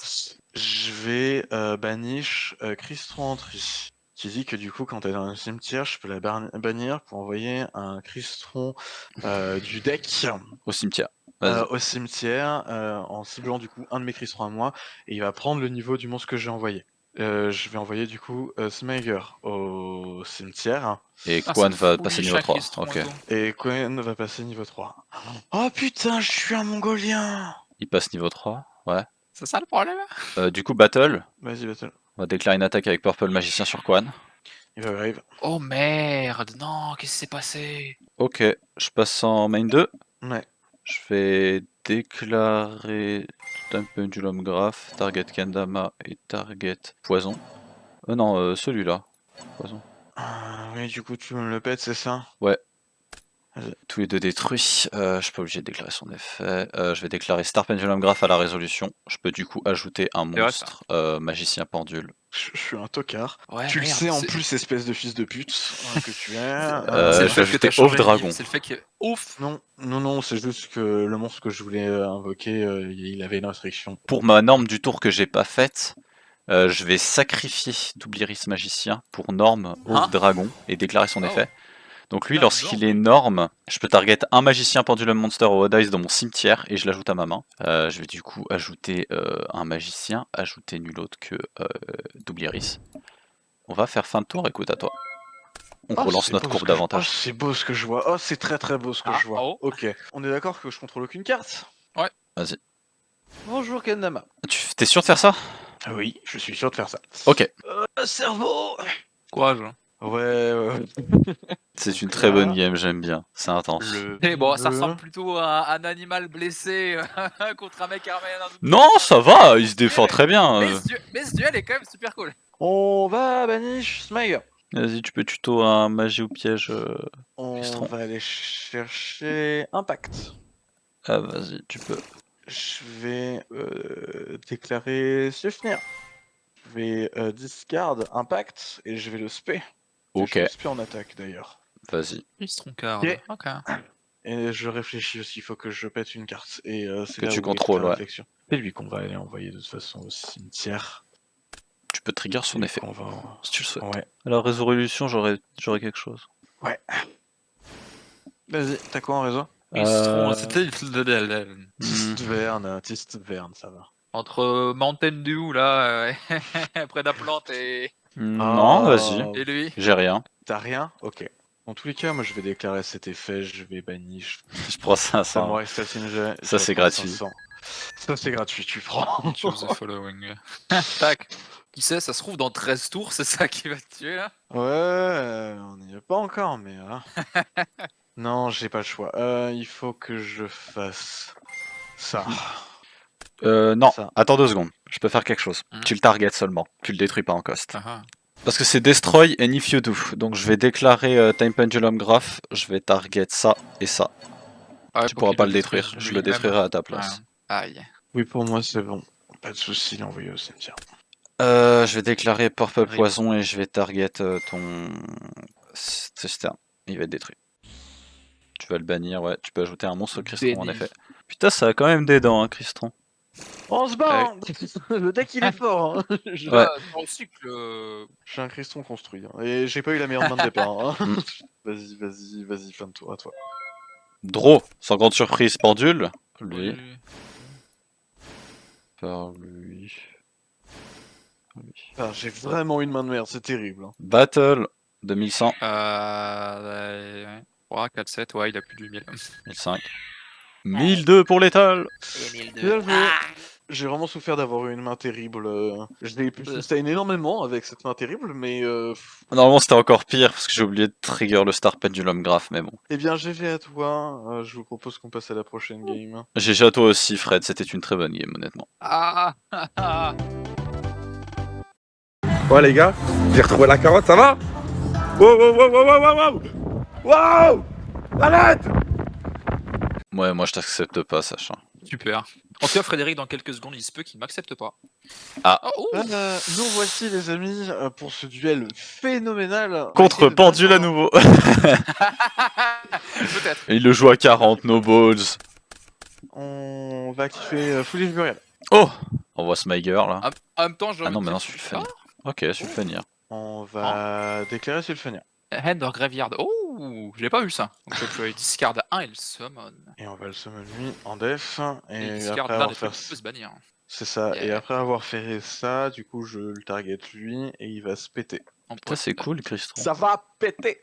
Je vais banish Cristron Entry. Qui dit que du coup, quand t'es dans un cimetière, je peux la bannir pour envoyer un Cristron du deck Au cimetière. Vas-y. au cimetière en ciblant du coup un de mes Cristrons à moi et il va prendre le niveau du monstre que j'ai envoyé. Je vais envoyer du coup Smiger au cimetière. Et Ah, Quan c'est va fou, passer lui, niveau chaque 3. Cristron Ok. et tout. Et Cohen va passer niveau 3. Oh putain, je suis un mongolien! Il passe niveau 3. Ouais. C'est ça le problème? Du coup, battle. Vas-y, battle. On va déclarer une attaque avec Purple Magicien sur Quan. Il va grave. Oh merde, non, qu'est-ce qui s'est passé? Ok. Je passe en main 2. Ouais. Je vais déclarer tout un pendulum graph, target Kendama et target poison. Non, celui-là. Poison. Oui, du coup, tu me le pètes, c'est ça? Ouais. Vas-y. Tous les deux détruits. Je suis pas obligé de déclarer son effet. Je vais déclarer Star Pendulum Graph à la résolution. Je peux du coup ajouter un C'est vrai, ça. monstre magicien pendule. Je suis un tocard. Ouais, Tu le merde, sais en c'est- plus, espèce de fils de pute que tu es. je vais c'est le fait que ajouter t'as Ouf changé de Dragon. niveau, c'est le fait que. Ouf! Non, c'est juste que le monstre que je voulais invoquer, il avait une restriction. Pour ma norme du tour que j'ai pas faite, je vais sacrifier Doubliris Magicien pour norme Ouf Hein? Dragon et déclarer son Oh. effet. Donc lui, Ah, lorsqu'il norme. est norme, je peux target un magicien pendulum monster au dice dans mon cimetière et je l'ajoute à ma main. Je vais du coup ajouter un magicien, ajouter nul autre que Doubliris. On va faire fin de tour, écoute à toi. On relance notre courbe Oh, d'avantage. c'est beau ce que je vois. Oh, c'est très très beau ce que Ah, je vois. oh. Ok. On est d'accord que je contrôle aucune carte? Vas-y. Bonjour Kendama. T'es sûr de faire ça? Oui, je suis sûr de faire ça. Ok. Cerveau. Courage. Ouais. C'est une très bonne game, j'aime bien. C'est intense. Eh bon, ça ressemble plutôt à un animal blessé contre un mec armé d'un double. Non, ça va, il se défend très bien. Mais ce duel est quand même super cool. On va banish Smile. Vas-y, tu peux tuto un magie ou piège. On Cristron. va aller chercher Impact. Ah, vas-y, tu peux. Je vais déclarer Sufnir. Je vais discard Impact et je vais le spé. Ok. Je vais le spé en attaque d'ailleurs. Vas-y. Ils seront card. Ok. Ok. Et je réfléchis aussi, il faut que je pète une carte. Et c'est Que là tu où est contrôles, la ouais. réflexion. C'est lui qu'on va aller envoyer de toute façon au cimetière. Tu peux trigger son Et effet, qu'on va... si tu le souhaites. Ouais. Alors, résolution, j'aurais quelque chose. Vas-y, t'as quoi en réseau? C'était Tistvern, ça va. entre Mountain Dew là, près d'Aplante Non, vas-y. et lui. J'ai rien. T'as rien? Ok. Dans tous les cas, moi je vais déclarer cet effet, je vais bannir. Je prends ça. Samurai Statinja. Ça, c'est gratuit. 500. Ça c'est gratuit, tu prends. Choose the following. Tac. Qui sait, ça se trouve dans 13 tours, c'est ça qui va te tuer là. Ouais, on n'y est pas encore, mais. Non, j'ai pas le choix. Il faut que je fasse ça. Non, Ça. attends 2 secondes. Je peux faire quelque chose. Tu le target seulement. Tu le détruis pas en cost. Ah. Parce que c'est Destroy and if you do. Donc je vais déclarer Time Pendulum Graph. Je vais target ça et ça. Ouais, Tu pour pourras qu'il pas le détruise détruire. Je le lui-même. détruirai à ta place. Ouais. Aïe. Oui, pour moi c'est bon. Pas de soucis, l'envoyer au cimetière. Je vais déclarer Purple Rip. Poison et je vais target ton Cistern. Il va être détruit. Tu vas le bannir, ouais. Tu peux ajouter un monstre Crystron en Béni. effet. Putain, ça a quand même des dents, hein, Crystron. On se bat hein. Le deck il est fort hein. Je- Ouais. Dans le cycle. J'ai un criston construit. Hein. Et j'ai pas eu la meilleure main de départ. Hein. Vas-y, fin de tour à toi. Draw, sans grande surprise, pendule. Lui, par lui. Ah, j'ai vraiment une main de merde, c'est terrible. Hein. Battle, 2100, Ouais. 3, 4, 7, ouais, il a plus de 1000. 1005. 1002 pour l'étal. Bien joué. J'ai vraiment souffert d'avoir eu une main terrible. Je l'ai pu sustain énormément avec cette main terrible, mais Normalement, c'était encore pire parce que j'ai oublié de trigger le Star Pendulum Graph, mais bon. eh bien, GG à toi. Je vous propose qu'on passe à la prochaine game. GG à toi aussi, Fred. C'était une très bonne game, honnêtement. Ouais les gars, j'ai retrouvé la carotte, ça va? Wow, wow, wow, wow, wow, wow, wow! Arrête! Ouais, moi je t'accepte pas, Sacha. Super. En tout cas, Frédéric, dans quelques secondes, il se peut qu'il m'accepte pas. Ah. Oh, Nous voici les amis pour ce duel phénoménal. Contre Pendule à nouveau. Peut-être. Et il le joue à 40, no balls. On va kiffer Foolish Burial. Oh! On voit Smiger là. En même temps, j'ai Ah envie non, de mais non, dire- Sulfenir. Ok, Sulfenir. On va déclarer Sylphania. Hand or Graveyard. Oh, j'ai pas vu ça. Donc je peux discard 1 et le summon. Et on va le summon lui en def. Et Et discard après l'un avoir des fait... trucs qui peut se bannir. C'est ça. Yeah. Et après avoir fait ça, du coup, je le target lui et il va se péter. Putain, c'est cool, Cristron. Ça va péter.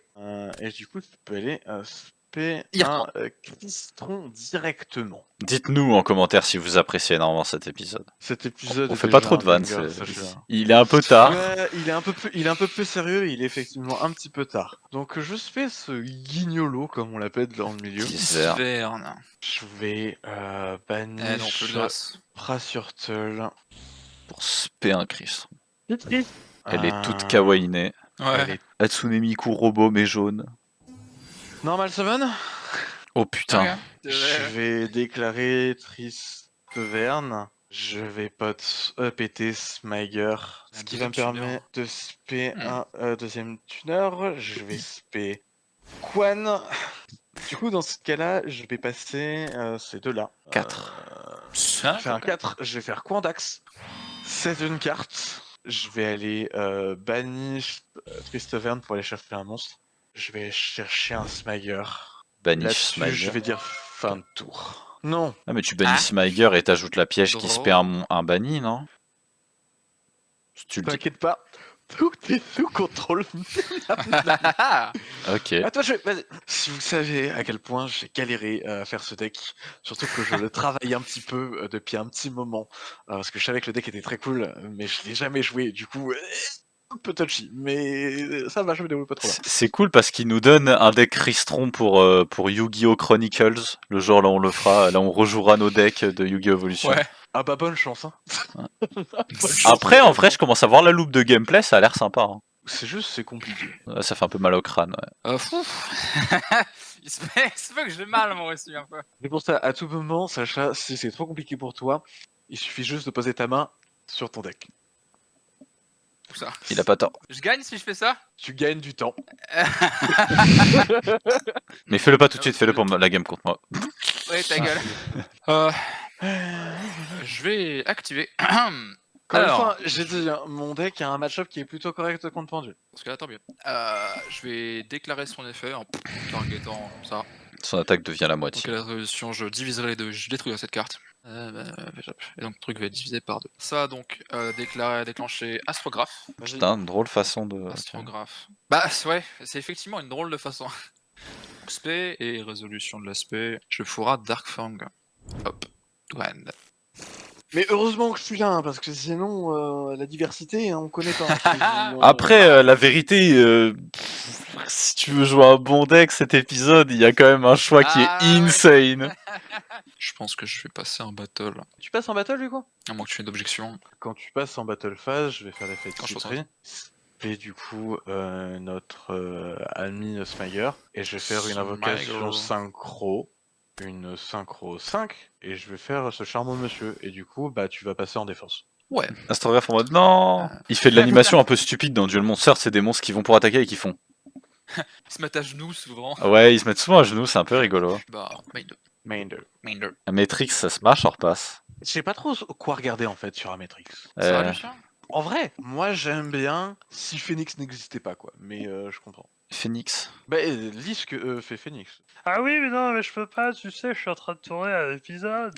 Et du coup, tu peux aller spé Il un reprend. Crystron directement. Dites-nous en commentaire si vous appréciez énormément cet épisode. Cet épisode. On est fait pas déjà trop de un vannes. banger, c'est- sachez-le. Il est un peu tard. Ouais, il est un peu peu sérieux, il est effectivement un petit peu tard. Donc je fais ce guignolo comme on l'appelle dans le milieu. Teaser. Verne. Je vais Eh bannir non, plus de grâce. Prasurtle. Pour spé un Cristron. Elle Elle est toute kawaiinée. Ouais. Hatsune Miku robot mais jaune. Normal Summon. Oh putain. Ok. Je vais déclarer Tristvern. Je vais pas péter Smiger. Ce qui va me deuxième permettre de spé un deuxième tuner. Je vais spé Quan. Du coup, dans ce cas-là, je vais passer ces deux-là. 4. Je vais faire un 4. Je vais faire Quandax. C'est une carte. Je vais aller bannir Tristvern pour aller chercher un monstre. Je vais chercher un Smiger. Banish Là-dessus, Smiger. je vais dire fin de tour. Non. Ah mais tu bannis Smiger et t'ajoutes la piège qui Draw. spé un banni, non? Tu le dis. T'inquiète pas. Tout est sous contrôle. Ok. À toi, vas-y. Si vous savez à quel point j'ai galéré à faire ce deck, surtout que je le travaille un petit peu depuis un petit moment, parce que je savais que le deck était très cool, mais je l'ai jamais joué, du coup, un peu touchy, mais ça va, je me déroule pas trop là. C'est cool parce qu'il nous donne un deck Crystron pour Yu-Gi-Oh! Chronicles. Le jour là on le fera, là on rejouera nos decks de Yu-Gi-Oh! Evolution. Ouais. Ah bah bonne chance, hein. Après, en vrai, je commence à voir la loupe de gameplay, ça a l'air sympa. Hein. C'est juste, c'est compliqué. Ouais, ça fait un peu mal au crâne. Ouais. Fou. il se fait que j'ai mal moi aussi un peu. Mais pour ça, à tout moment, Sacha, si c'est trop compliqué pour toi, il suffit juste de poser ta main sur ton deck. Tout ça. Il a pas tort. Je gagne si je fais ça. Tu gagnes du temps. Mais fais-le pas tout de suite, fais-le pour la game contre moi. Ouais, ta gueule. Je vais activer. Encore une Alors. fois, j'ai dit, hein, mon deck a un match-up qui est plutôt correct contre Pendule. Parce que là, tant mieux. Je vais déclarer son effet en targetant comme ça. Son attaque devient la Donc moitié. à la résolution, je diviserai les deux, je détruirai cette carte. Et donc le truc va être divisé par 2. Ça va donc déclencher Astrographe. Putain, une drôle façon de... Astrographe. Bah ouais, c'est effectivement une drôle de façon. Aspect et résolution de l'aspect, je ferai Darkfang. Hop, Douane. Mais heureusement que je suis là, hein, parce que sinon, la diversité, hein, on connaît pas. Après, la vérité, si tu veux jouer un bon deck cet épisode, il y a quand même un choix qui est Ah, ouais. insane. Je pense que je vais passer en battle. Tu passes en battle, du coup? À moins que tu aies d'objection. Quand tu passes en battle phase, je vais faire l'effet de Quand je passe en Cyprien. Et du coup, notre ami Smiger. Et je vais faire une invocation synchro. Une synchro 5. Et je vais faire ce charmant monsieur. Et du coup, bah tu vas passer en défense. Ouais. Astrographe en mode non. Il fait de l'animation un peu stupide dans Duel Monster, c'est des monstres qui vont pour attaquer et qui font. Ils se mettent à genoux souvent. Ouais, ils se mettent souvent à genoux, c'est un peu rigolo. Bah, main 2. Main 2. Main 2. Matrix, ça se marche, on repasse. Je sais pas trop quoi regarder en fait sur Amatrix. Ça va, Lucien? En vrai, moi j'aime bien si Phoenix n'existait pas quoi. Mais je comprends. Phoenix. Bah lis ce que fait Phoenix. Ah oui, mais non, mais je peux pas, tu sais, je suis en train de tourner un épisode.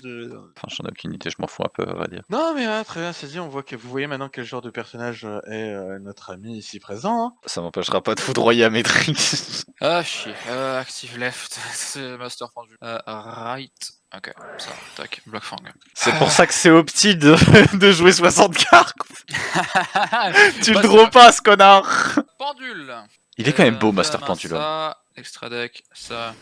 Enfin, j'en ai aucune idée, je m'en fous un peu, à vrai dire. Non mais très bien, c'est dit, on voit que vous voyez maintenant quel genre de personnage est notre ami ici présent. Hein. Ça m'empêchera pas de foudroyer à Matrix. Ah, chier. Active left. C'est Master Pendu. Right. Ok, ça, tac, Blackfang. C'est pour ça que c'est opti de jouer 60 cartes. Tu le Bah, draws pas, ce connard. Pendule. Il est quand même beau, de Master la main, Pendulum. Ça, extra deck, ça.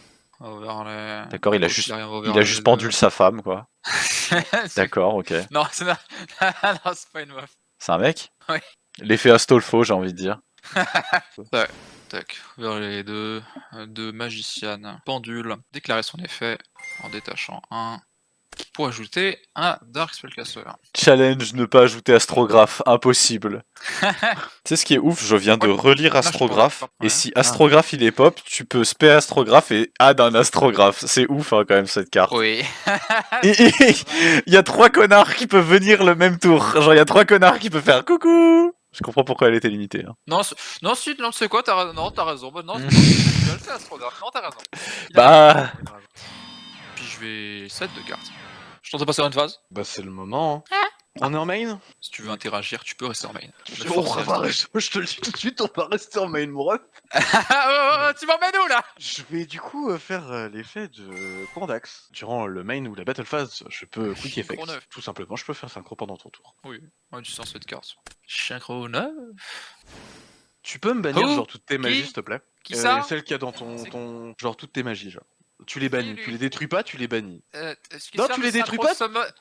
Overlay. D'accord, il a juste pendule sa femme, quoi. D'accord, ok. Non, c'est non, c'est pas une meuf. C'est un mec? Oui. L'effet Astolfo, j'ai envie de dire. Tac, vers les deux. Deux magiciennes. Pendule. Déclarer son effet en détachant un. Pour ajouter un Dark Spellcaster. Challenge, ne pas ajouter Astrographe, impossible. Tu sais ce qui est ouf, je viens de relire Astrographe, et si Astrographe il est pop, tu peux spé Astrographe et add un Astrographe. C'est ouf hein, quand même cette carte. Oui. Et il y a 3 connards qui peuvent venir le même tour. Genre il y a 3 connards qui peuvent faire coucou. Je comprends pourquoi elle était limitée. Hein. Non, c'est quoi, t'as raison. Bah, non, c'est Astrographe. Non, t'as raison. Bah... Puis je vais set de cartes. Je tente de passer à une phase. Bah c'est le moment. Hein. On est en main? Si tu veux interagir, tu peux rester en main. Je te le dis tout de suite, on va rester en main, mon ref. Tu m'emmènes où là? Je vais du coup faire l'effet de Pandax. Durant le main ou la battle phase, je peux quick effect. Synchro 9. Tout simplement, je peux faire synchro pendant ton tour. Oui, tu sens cette carte. Synchro 9. Tu peux me bannir Oh, genre toutes tes magies s'il te plaît. Qui ça? Celles qu'il y a dans ton... Genre toutes tes magies genre. Tu les bannis, lui tu les détruis pas, tu les bannis. Non, tu les détruis pas.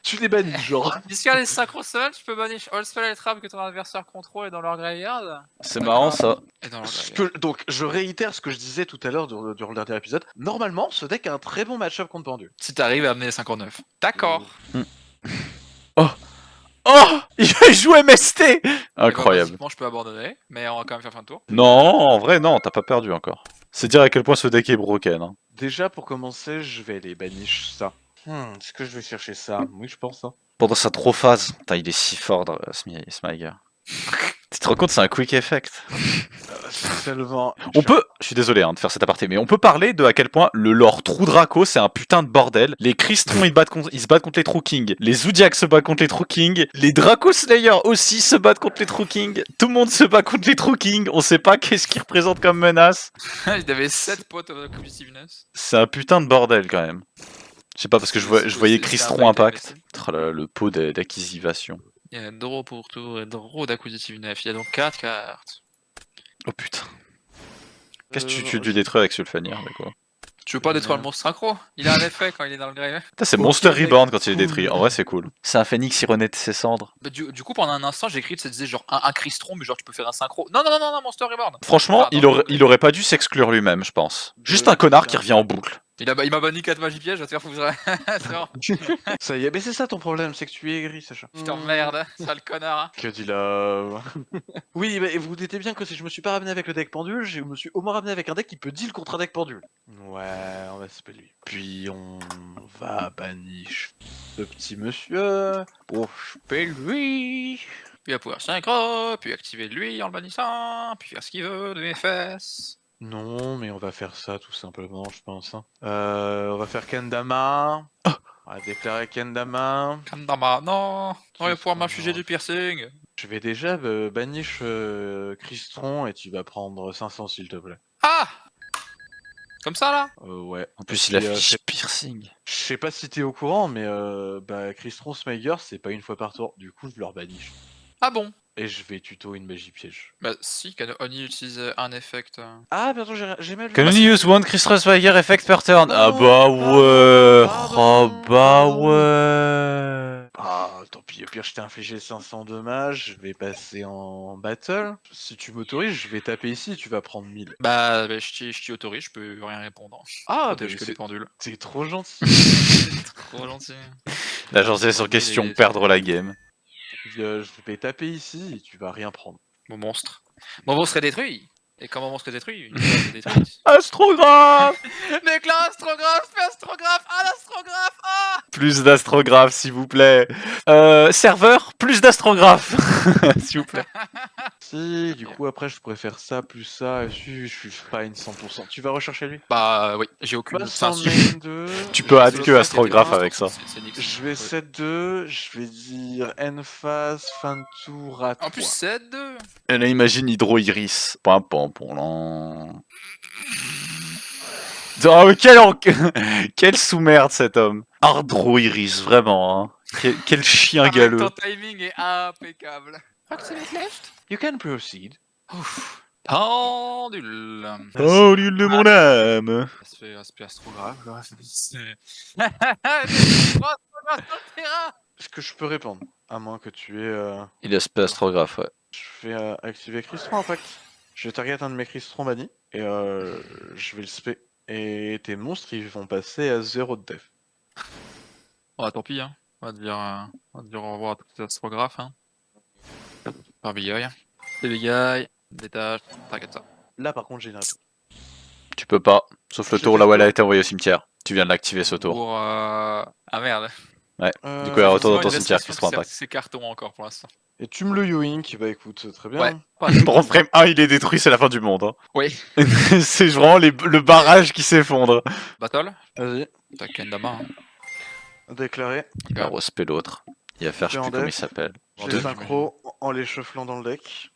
Tu les bannis genre. Puisqu'il y a les synchro summons, tu peux bannir all spell et trap que ton adversaire contrôle dans leur graveyard. C'est marrant ça. Et dans leur graveyard. Donc je réitère ce que je disais tout à l'heure durant le dernier épisode. Normalement, ce deck a un très bon match-up contre Pendu. Si t'arrives à amener les 59. D'accord. Oh, il joue MST. Incroyable. Moi je peux abandonner, mais on va quand même faire fin de tour. Non, en vrai non, t'as pas perdu encore. C'est dire à quel point ce deck est broken. Hein. Déjà pour commencer, je vais les banish ça. Est-ce que je vais chercher ça? Oui, je pense. Hein. Pendant sa trop phase, putain, il est si fort, Smiger. Tu te rends compte, c'est un quick effect. Seulement. On peut, je suis désolé hein, de faire cet aparté, mais on peut parler de à quel point le lore True Draco c'est un putain de bordel. Les Cristrons ils se battent contre les True King, les Zodiacs se battent contre les True King, les Draco Slayer aussi se battent contre les True King. Tout le monde se bat contre les True King. On sait pas qu'est-ce qu'ils représentent comme menace. Il avait 7 potes of competitiveness. C'est un putain de bordel quand même. Je sais pas parce que je voyais Cristron Impact. Oh là, le pot d'acquisition. Il y a draw pour tour et draw d'acquisitiveness. Il y a donc 4 cartes. Oh putain. Qu'est-ce que tu dû détruire avec Sulfanir, mais quoi? Tu veux pas détruire le monstre synchro? Il a un effet quand il est dans le grave. Putain, c'est Monster Reborn quand il est détruit. En vrai, c'est cool. C'est un phénix, il renaît de ses cendres. Bah, du coup, pendant un instant, j'ai écrit que ça disait genre un cristron, mais genre tu peux faire un synchro. Non, Monster Reborn. Franchement, Ah, il aurait pas dû s'exclure lui-même, je pense. Juste un connard qui revient en boucle. Il m'a banni 4 magie pièges, je vais te faire foutre. C'est bon. Ça y est, mais c'est ça ton problème, c'est que tu es aigri, Sacha. Je t'emmerde, sale connard. Hein. Que dit love. Oui, mais vous doutez bien que si je me suis pas ramené avec le deck pendule, je me suis au moins ramené avec un deck qui peut deal contre un deck pendule. Ouais, on va spell lui. Puis on va banish ce petit monsieur. Oh, spell lui. Puis il va pouvoir synchro, puis activer lui en le bannissant, puis faire ce qu'il veut de mes fesses. Non, mais on va faire ça tout simplement, je pense. Hein. On va faire Kendama. On va déclarer Kendama. Kandama, non. On va Qu'est-ce pouvoir qu'on m'infliger a du piercing. Je vais déjà banish Cristron et tu vas prendre 500 s'il te plaît. Ah! Comme ça, là? Ouais. En plus, Et il puis, affiche piercing. je sais pas si t'es au courant, mais Cristron Smager c'est pas une fois par tour. Du coup, je leur banish. Ah bon? Et je vais tuto une magie piège. Bah si, can only utilise un effect. Ah, bientôt j'ai mal vu. Can only use one Crystal Swagger effect per turn. Oh, Ah bah ouais. pardon, Ah bah pardon. ouais. Ah, tant pis, au pire, je t'ai infligé 500 dommages, je vais passer en battle. Si tu m'autorises, je vais taper ici, tu vas prendre 1000. Bah, je t'y autorise, je peux rien répondre. Ah, Protège que les pendules. c'est trop gentil. Trop gentil. La gentillesse sur question, perdre la game. Je vais taper ici et tu vas rien prendre. Mon monstre. Mon monstre est détruit. Et quand mon monstre est détruit, une classe est détruite. Astrographe. Déclare astrographe, fais astrographe, ah l'astrographe, ah! Plus d'astrographe, s'il vous plaît. Serveur, plus d'astrographe. S'il vous plaît. Si, du coup, après, je pourrais faire ça, plus ça, et je suis fine 100%. Tu vas rechercher lui Bah oui, j'ai aucune... Passe Enfin, en si. main 2. Tu peux add que astrographe avec ça. C'est nix. Je vais 7-2, je vais dire N-phase, fin de tour à 3. En plus, c'est 2. Et là, imagine Hydro Iris. Pam pam pam lan. Oh, quel sous-merde cet homme. Hardro Iris, vraiment. Hein. Quel chien galeux. Ton timing est impeccable. Activate left. You can proceed. Ouf. Pendule. Oh, l'île de mon âme. Ça se fait aspect astrographe, là. Astrographe sur le terrain. Est-ce que je peux répondre? À moins que tu aies... Il est aspect astrographe, ouais. Je vais activer Cristron Impact. Je vais target un de mes Cristron bannis, et je vais le spé. Et tes monstres, ils vont passer à 0 de def. Oh, tant pis, hein. On va dire au revoir à tous les astrographes, hein. Par Bigaille. C'est Bigaille. Détache. T'inquiète ça. Là, par contre, j'ai une réponse. Tu peux pas. Sauf le tour là où elle a été envoyée au cimetière. Tu viens de l'activer ce tour. Pour, Ah merde. Ouais. Du coup, elle retourne dans ton Il reste cimetière sur Cristron Impact. C'est carton encore pour l'instant. Et tu me le Yoink, bah écoute, très bien. Ouais. Pour frame 1, il est détruit, c'est la fin du monde. Hein. Oui. C'est vraiment le barrage qui s'effondre. Battle. Vas-y, T'as Kendama. Hein. déclaré. Il va respect l'autre. Il va faire, je sais plus comment il s'appelle. Je Deux, les synchro en les shufflant dans le deck.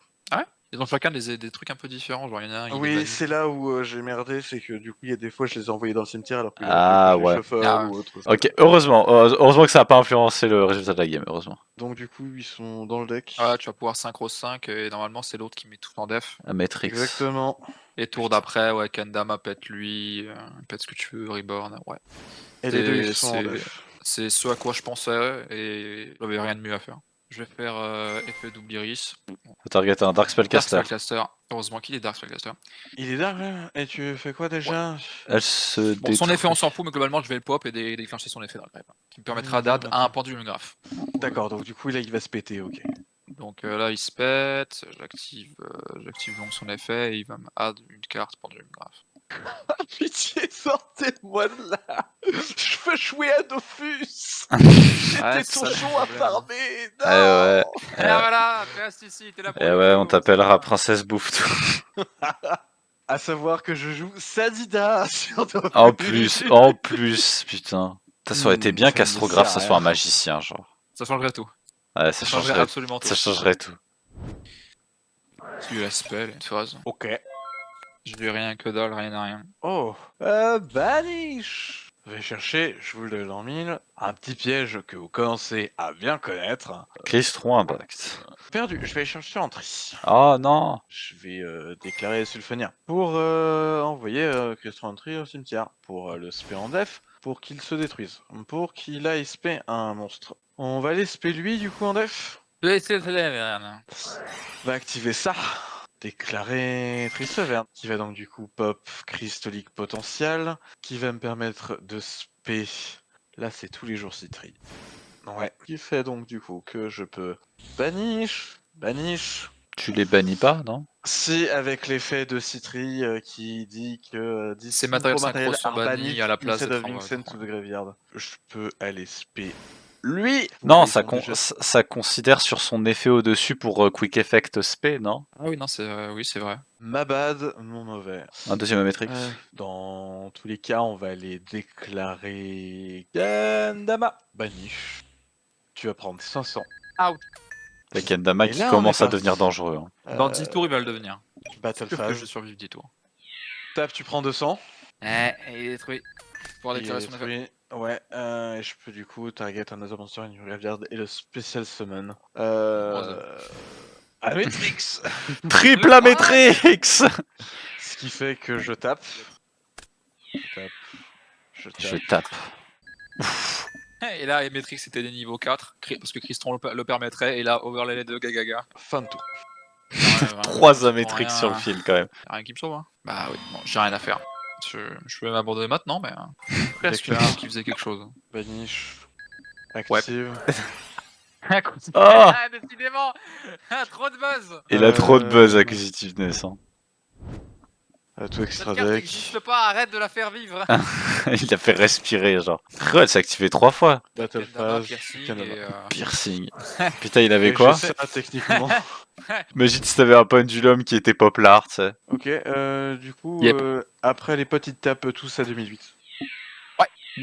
Ils ont chacun des trucs un peu différents. Genre, il y en a un. il est Oui, banni. c'est là où j'ai merdé, c'est que du coup, il y a des fois, je les ai envoyés dans le cimetière alors que Ah, je les ouais. shuffle Ah, ou autre. Ok, heureusement. Heureusement que ça n'a pas influencé le résultat de la game, heureusement. Donc du coup, ils sont dans le deck. Ah, tu vas pouvoir synchro 5 et normalement, c'est l'autre qui met tout en def. À Matrix. Exactement. Et tour d'après, ouais, Kendama pète lui, pète ce que tu veux, Reborn, ouais. Et les deux, ils C'est- sont en def. C'est ce à quoi je pensais et j'avais rien de mieux à faire. Je vais faire effet double iris. Faut target un Dark Spellcaster. Dark Spellcaster. Heureusement qu'il est Dark Spellcaster. Il est dark là. Et tu fais quoi déjà? Elle se Bon, son détruit. effet on s'en fout, mais globalement je vais le pop et déclencher son effet Dark Grave. Qui me permettra d'add à un pendule graphe. D'accord, donc du coup, là, il va se péter, ok. Donc là il se pète, j'active donc son effet et il va me add une carte pendule graphe. Pitié, sortez-moi de là. Je veux jouer à Dofus. Ouais, J'étais c'est ton ça, le chaud à problème. farmer. Non. Ouais. Et voilà, reste ici, t'es là pour Et le ouais, coup, on t'appellera Princesse Bouffe tout. À savoir que je joue Sadida sur Dofus. En plus, putain. Ça aurait été bien ça me qu'Astrographe, sert ça à soit un rien. magicien, genre. Ça changerait tout. Ouais, Ça changerait absolument tout. ça changerait tout. Tu la spell, une phase. Ok. Je lui ai rien que dalle, rien à rien. Oh. Banish. Je vais chercher, je vous le donne en 1000, un petit piège que vous commencez à bien connaître. Cristron Impact. Perdu, je vais aller chercher en tri. Oh non. Je vais déclarer Sulfonia pour envoyer Cristron Entry au cimetière, pour le spé en def, pour qu'il se détruise, pour qu'il aille spé un monstre. On va aller spé lui du coup en def. Je vais essayer de rien. Va activer ça. Déclarer Trisseverne, qui va donc du coup pop Crystolique potentiel, qui va me permettre de spé. Là c'est tous les jours Citri. Ouais. Qui fait donc du coup que je peux banish. Tu les bannis pas, non? Si, avec l'effet de Citri qui dit que d'ici Ces matériels gros synchro sont are bannis à la place instead of d'être being sent envoyés. to the graveyard. Je peux aller spé lui. Non, Oui, ça, ils ont déjà- ça considère sur son effet au-dessus pour Quick Effect SP, non? Ah oui, non, oui, c'est vrai. Ma bad, mon mauvais. Un deuxième Matrix. Dans tous les cas, on va les déclarer Gandama. Banish. Tu vas prendre 500. T'as Kendama Et qui là, on commence est à parti. devenir dangereux. Hein. Dans 10 tours, il va le devenir. Battle Que phase. je survive 10 tours. Tap, tu prends 200. Il est détruit. Pour Il déclarer est son effet. détruit. Ouais, et je peux du coup target another monster in your graveyard et le special summon. Ametrix. Triple Ametrix. Ce qui fait que je tape. Je tape. Et là, Matrix était des niveaux 4, parce que Cristron le permettrait, et là, overlay les deux, gagaga. Fin de tour. 3 Ametrix sur le fil quand même. Rien qui me sauve, hein. Bah oui, bon, j'ai rien à faire. Je peux m'abandonner maintenant, mais... presque Déclare. qui faisait quelque chose. Banish. Active. Oh. Ah, décidément. Trop de buzz. Il a trop de buzz Acquisitiveness. Hein. Tout extra Cette carte deck. n'existe pas, arrête de la faire vivre. Il a fait respirer genre. Elle s'est activée 3 fois. Battle Kendama, phase. piercing Kendama. et, Piercing. Putain, il avait Et quoi? je sais pas techniquement. Imagine si t'avais un pendulum qui était poplar, tu sais. Ok, du coup, Yep. après les petites tapes tous à 2008.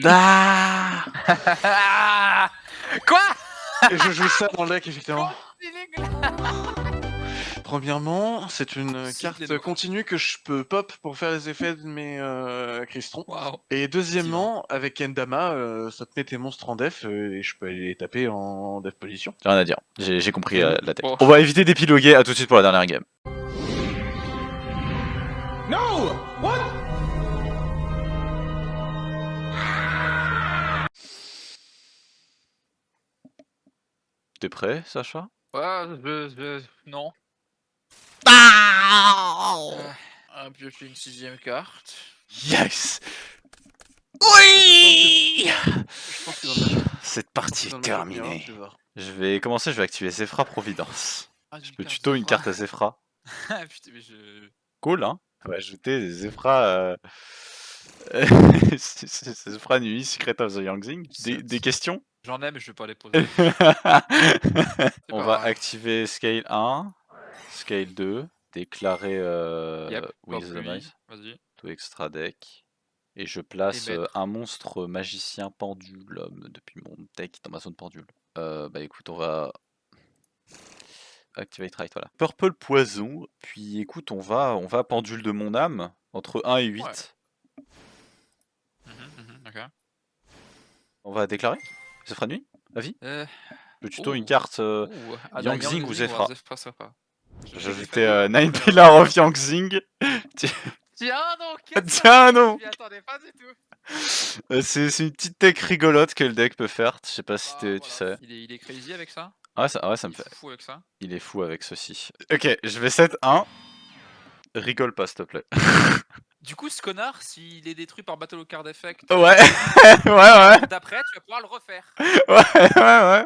Ah. Quoi? Et je joue ça dans le deck, effectivement. Premièrement, c'est une Cible des carte doigts. continue que je peux pop pour faire les effets de mes Cristron. Waouh. Et deuxièmement, avec Kendama, ça te met tes monstres en def et je peux aller les taper en def position. J'ai rien à dire. J'ai compris la tech. Bon. On va éviter d'épiloguer. À tout de suite pour la dernière game. No! What? T'es prêt, Sacha? Ouais, non. Piocher une 6ème carte. Yes! Oui! Je pense que dans le match- Cette partie dans est le match numéro un, terminée. tu vas voir. Je vais commencer, je vais activer Zefra Providence. Je Je peux tuto une carte à Zefra. Putain, mais je... Cool, hein? On va ajouter des Zefra... Zefra Nuit, Secret of the Yangzing. Des questions? J'en ai, mais je vais pas les poser. On pas va grave. activer Scale 1, Scale 2, déclarer Yep, With pop the lui, Nice, vas-y. to extra deck. Et je place Et mettre. un monstre magicien pendulum depuis mon deck dans ma zone pendule. Bah écoute, on va activate right, voilà. Purple poison, puis écoute, on va pendule de mon âme entre 1 et 8. Ouais. Ok. On va déclarer Zefra Nuit, avis. Le tuto, une Ouh. carte Yangzing ou Zefra. Sera. J'ai ajouté 9 Pillars of Yangzing. Tiens non, qu'est-ce que Tiens non. Je m'y attendais pas du tout. C'est une petite tech rigolote que le deck peut faire. Je sais pas si tu sais. Il est crazy avec ça. Ouais, ça me Il fait. est fou avec ça. Il est fou avec ceci. Ok, je vais set 1. Rigole pas, s'il te plaît. Du coup, ce connard, s'il est détruit par Battle of Card Effect, Ouais, ouais, d'après, tu vas pouvoir le refaire.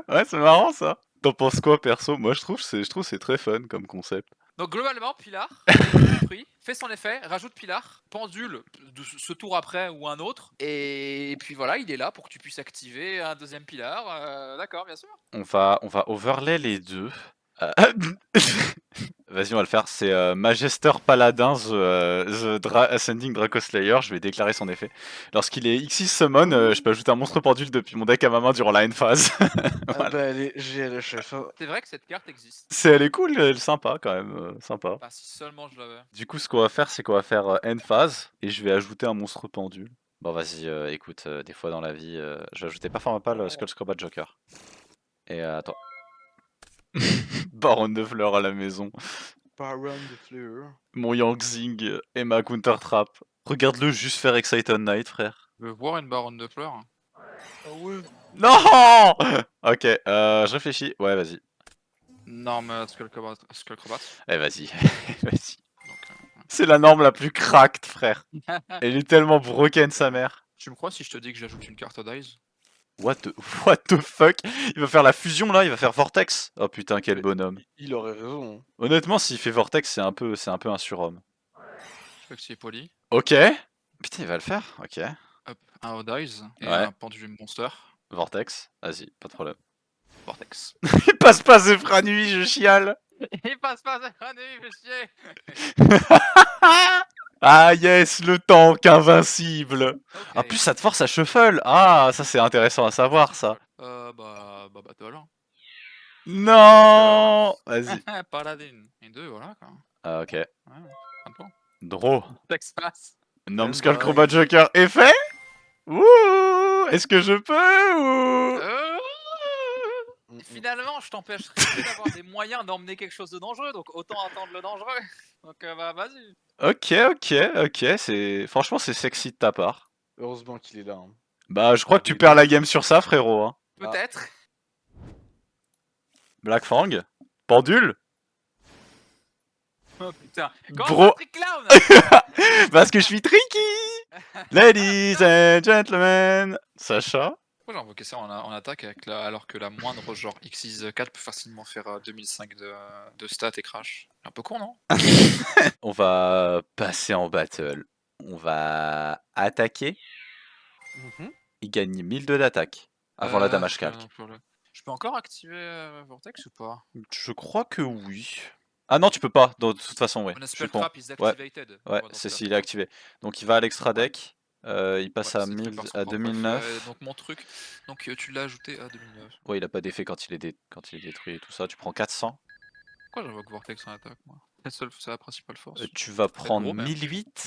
ouais, c'est marrant ça. T'en penses quoi, perso? Moi, je trouve c'est très fun comme concept. Donc globalement, Pilar, détruit, fait son effet, rajoute Pilar, pendule de ce tour après ou un autre, et puis voilà, il est là pour que tu puisses activer un deuxième Pilar. D'accord, bien sûr. On va overlay les deux. Vas-y, on va le faire. C'est Magister Paladin, Ascending Dracoslayer. Je vais déclarer son effet. Lorsqu'il est Xyz Summon, je peux ajouter un monstre pendule depuis mon deck à ma main durant la end phase. Ah bah allez, j'ai le chef. C'est vrai que cette carte existe. Elle est cool, elle est sympa quand même. Sympa. Bah, si seulement je l'avais. Du coup, ce qu'on va faire, c'est qu'on va faire end phase et je vais ajouter un monstre pendule. Bon, vas-y, écoute, des fois dans la vie, je vais ajouter Performapal Skull Scrubbat Joker. Et attends. Baron de fleurs à la maison. Baron de fleurs. Mon Yangzing et ma Counter Trap. Regarde-le juste faire Excited Night, frère. Je veux voir une baronne de fleurs. Ah ouais. Non. Ok, je réfléchis. Ouais, vas-y. Norme Skullcrobat. Eh, vas-y. Vas-y. C'est la norme la plus cracked, frère. Elle est tellement broken, sa mère. Tu me crois si je te dis que j'ajoute une carte Dice? What the fuck? Il va faire la fusion là, il va faire Vortex. Oh putain, quel Mais- bonhomme. Il aurait raison. Honnêtement, s'il fait Vortex, c'est un peu un surhomme. Je crois que c'est poli. Ok. Putain, il va le faire. Ok. Hop, un Dice et Ouais. un pendulum monster. Vortex, vas-y, pas de problème. Vortex. Il passe pas Zephyr nuit, je chiale. Il passe pas un nuit, fais chier. Ah yes, le tank invincible. En Ok. plus, ça te force à shuffle. Ah, ça c'est intéressant à savoir, ça. Bah, battle. Non. Vas-y. Paladin. Et 2, voilà quoi. Ah, ok. Ouais, un peu. Draw. Texas. Numbskull Stand by. Crobat Joker est fait. Ouh. Est-ce que je peux ou... Finalement, je t'empêcherai d'avoir des moyens d'emmener quelque chose de dangereux, donc autant attendre le dangereux. Donc bah vas-y. Ok, c'est... Franchement, c'est sexy de ta part. Heureusement qu'il est là. Hein. Bah, je crois Ah, que tu des perds la deux. game sur ça, frérot. Hein. Peut-être. Black Fang. Pendule. Oh putain. Bro. Comment Trick Clown. Parce que je suis tricky. Ladies and gentlemen. Sacha. Pourquoi j'ai invoqué ça en attaque alors que la moindre genre X6 4 peut facilement faire 2005 de stats et crash. Un peu con, non? On va passer en battle. On va attaquer. Il gagne 1002 d'attaque avant la damage calque. Je peux encore activer Vortex ou pas? Je crois que oui. Ah non, tu peux pas. De toute façon, ouais. Mon Je suis spell con. trap is Ouais, activated. ouais, Dans ce c'est cas. s'il est activé. Donc il va à l'extra deck. Il passe Ouais, à, c'est très 1000, parce à qu'on pourra pas 2009. faire- Donc mon truc, donc tu l'as ajouté à 2009. Ouais, il a pas d'effet quand il est quand il est détruit et tout ça. Tu prends 400. Pourquoi j'invoque Vortex en attaque moi? C'est la principale force. Tu vas Très prendre gros, même. 1008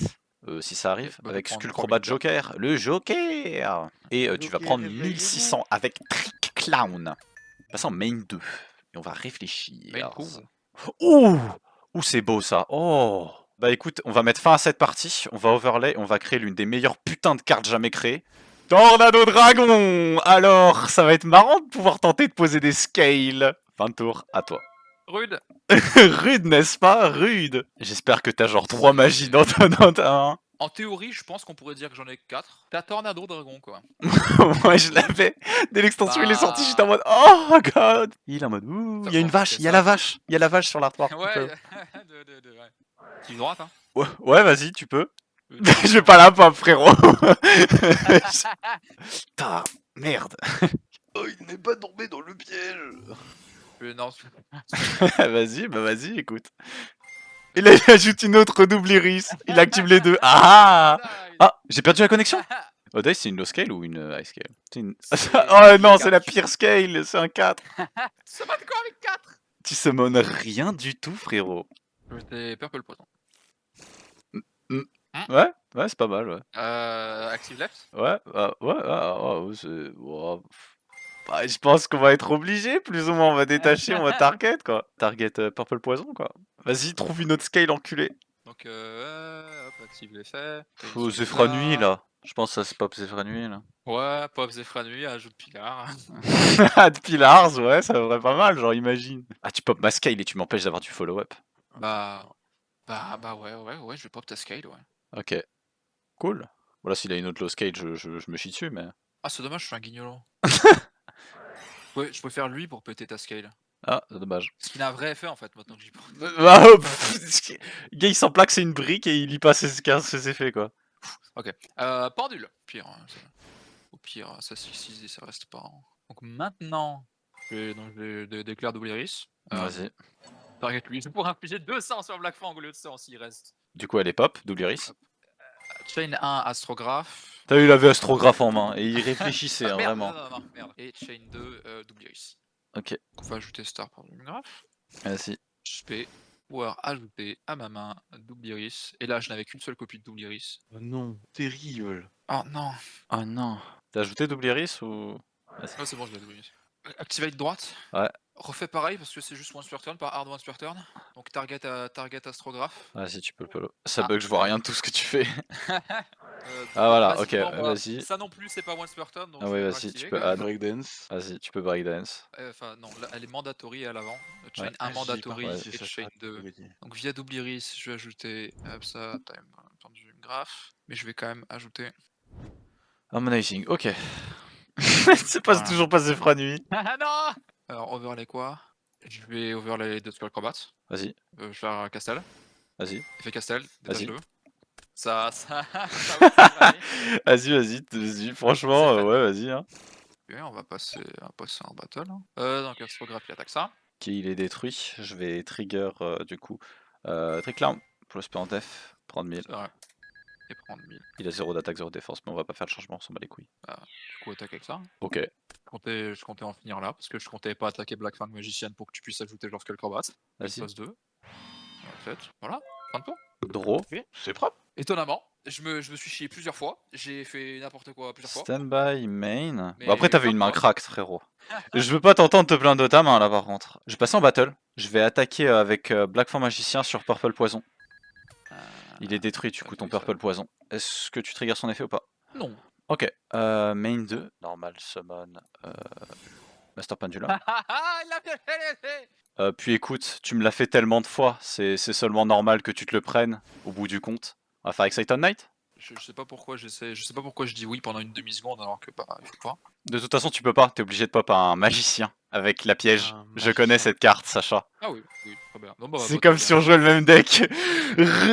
si ça arrive bah, je vais avec prendre Skull 3000 Crobat de Joker. Le Joker. Et tu vas Joker, prendre réveillez-vous. 1600 avec Trick Clown. Passe en main 2. Et on va réfléchir. Main coup. Ouh, ouh, c'est beau ça. Oh. Bah écoute, on va mettre fin à cette partie. On va overlay. On va créer l'une des meilleures putains de cartes jamais créées. Tornado Dragon. Alors, ça va être marrant de pouvoir tenter de poser des scales. Fin de tour, à toi. Rude. Rude, n'est-ce pas? Rude. J'espère que t'as genre 3 magies dans ta main. En théorie, je pense qu'on pourrait dire que j'en ai 4. T'as Tornado Dragon quoi. Moi je l'avais. Dès l'extension il est sorti, Bah. j'étais en mode oh god. Il est en mode ouh, Ça il y a une prend, vache, ok, il y a ça. la vache, il y a la vache sur l'artwork. tu Ouais, peux. ouais. Qui droite hein. Ouais, vas-y, tu peux. Je vais pas la pop, frérot. Putain, merde. Oh, il n'est pas tombé dans le piège. Non. Vas-y, écoute. Et là, il ajoute une autre double iris. Il active les deux. Ah Ah, j'ai perdu la connexion. Odyssey, c'est une low scale ou une high scale? Oh non, c'est la pire scale, c'est un 4. Ça va de quoi avec 4? Tu summon rien du tout, frérot. J'étais Purple Poison. Ouais, c'est pas mal, ouais. Active left. Ouais, bah, je pense qu'on va être obligé, plus ou moins, on va détacher, on va target, quoi. Target Purple Poison, quoi. Vas-y, trouve une autre scale, enculé. Donc hop, active l'effet. Oh, Zephyr Nuit, là. Je pense que ça, c'est pop Zephyr Nuit, là. Ouais, Pop Zephyr Nuit, ajoute Pilar. De Pilars, ouais, ça devrait pas mal, genre, imagine. Ah, tu pop ma scale et tu m'empêches d'avoir du follow-up. Bah ouais, je vais pop ta scale, ouais. Ok. Cool. Voilà, s'il a une autre low scale, je me chie dessus, mais... Ah, c'est dommage, je suis un guignolo. Ouais, je préfère lui pour péter ta scale. Ah, c'est dommage. Ce qu'il a un vrai effet en fait, maintenant que j'y pense. Bah, le gars, il sent pas que c'est une brique et il y passe ses effets, quoi. Ok. Pendule. Pire. Au pire, ça suffit et ça reste pas. Hein. Donc maintenant, je déclare double iris. Vas-y. Target lui. Je pourrais infliger 200 sur Black Fang au lieu de 100 s'il reste. Du coup, elle est pop, double iris. Chain 1, Astrographe. T'as eu la astrographe en main et il réfléchissait, hein, Merde, vraiment. non, merde. Et Chain 2, double iris. Ok, On va ajouter Star par double graphe. vas-y. Je vais pouvoir ajouter à ma main double iris. Et là, je n'avais qu'une seule copie de double iris. Oh non, terrible. Oh non. Oh non. T'as ajouté double iris ou... Ah, c'est bon, je l'ai double iris. Activate droite. Ouais. Refais pareil parce que c'est juste once per turn, pas hard once per turn. Donc target astrographe. Vas-y, tu peux le polo. Ça bug, je vois rien de tout ce que tu fais. Ah voilà, ok, vas-y. Ça non plus, c'est pas once per turn. Donc Ah ouais, vas-y, tu peux add. Breakdance. Vas-y, tu peux breakdance. Enfin, non, là, elle est mandatory à l'avant. Chain Ouais. 1 mandatory ouais, et chain 2. Donc via double iris, je vais ajouter ça, time, entendu, graphe. Mais je vais quand même ajouter. Harmonizing, ok. C'est pas Voilà. toujours pas Zephyr Nuit. Ah non. Alors, overlay quoi? Je vais overlay de Skull Combat. Vas-y, Je vais faire Castel. vas-y. Effet Castel, Vas-y. détache-le. Ça Vas-y, franchement, C'est ouais, vas-y, hein. Ok, on va passer en battle. Hein. Donc astrographie attaque ça. Ok, il est détruit. Je vais trigger du coup. Trick l'arme pour le spell en def. Prendre 1000. C'est vrai. Et prendre 1000. Il a 0 d'attaque, 0 de défense, mais on va pas faire le changement, on s'en bat les couilles. Du coup attaque avec ça. Ok. Je comptais en finir là, parce que je comptais pas attaquer Black Fang Magician pour que tu puisses ajouter leur Skullcrobat. Vas-y. Passe 2. Voilà, fin de tour. Draw. Oui, c'est propre. Étonnamment, je me suis chié plusieurs fois. J'ai fait n'importe quoi plusieurs fois. Standby, main. Mais Bon, après, t'avais comme une main toi. cracked, frérot. Je veux pas t'entendre te plaindre de ta main là par contre. Je vais passer en battle. Je vais attaquer avec Black Form Magicien sur Purple Poison. Il est détruit du coup ton Purple Poison. Est-ce que tu triggers son effet ou pas? Non. Ok. Main 2. Normal Summon. Master Pendulum. Il a bien fait. Puis écoute, tu me l'as fait tellement de fois. C'est seulement normal que tu te le prennes au bout du compte. On va faire Exciton Knight. Je sais pas pourquoi je sais pas pourquoi je dis oui pendant une demi-seconde alors que bah il faut pas. De toute façon, tu peux pas. T'es obligé de pop un magicien avec la piège. Un Je connais magicien. cette carte, Sacha. Ah oui, très bien. Non, bah, C'est bah, comme très si on bien. jouait le même deck.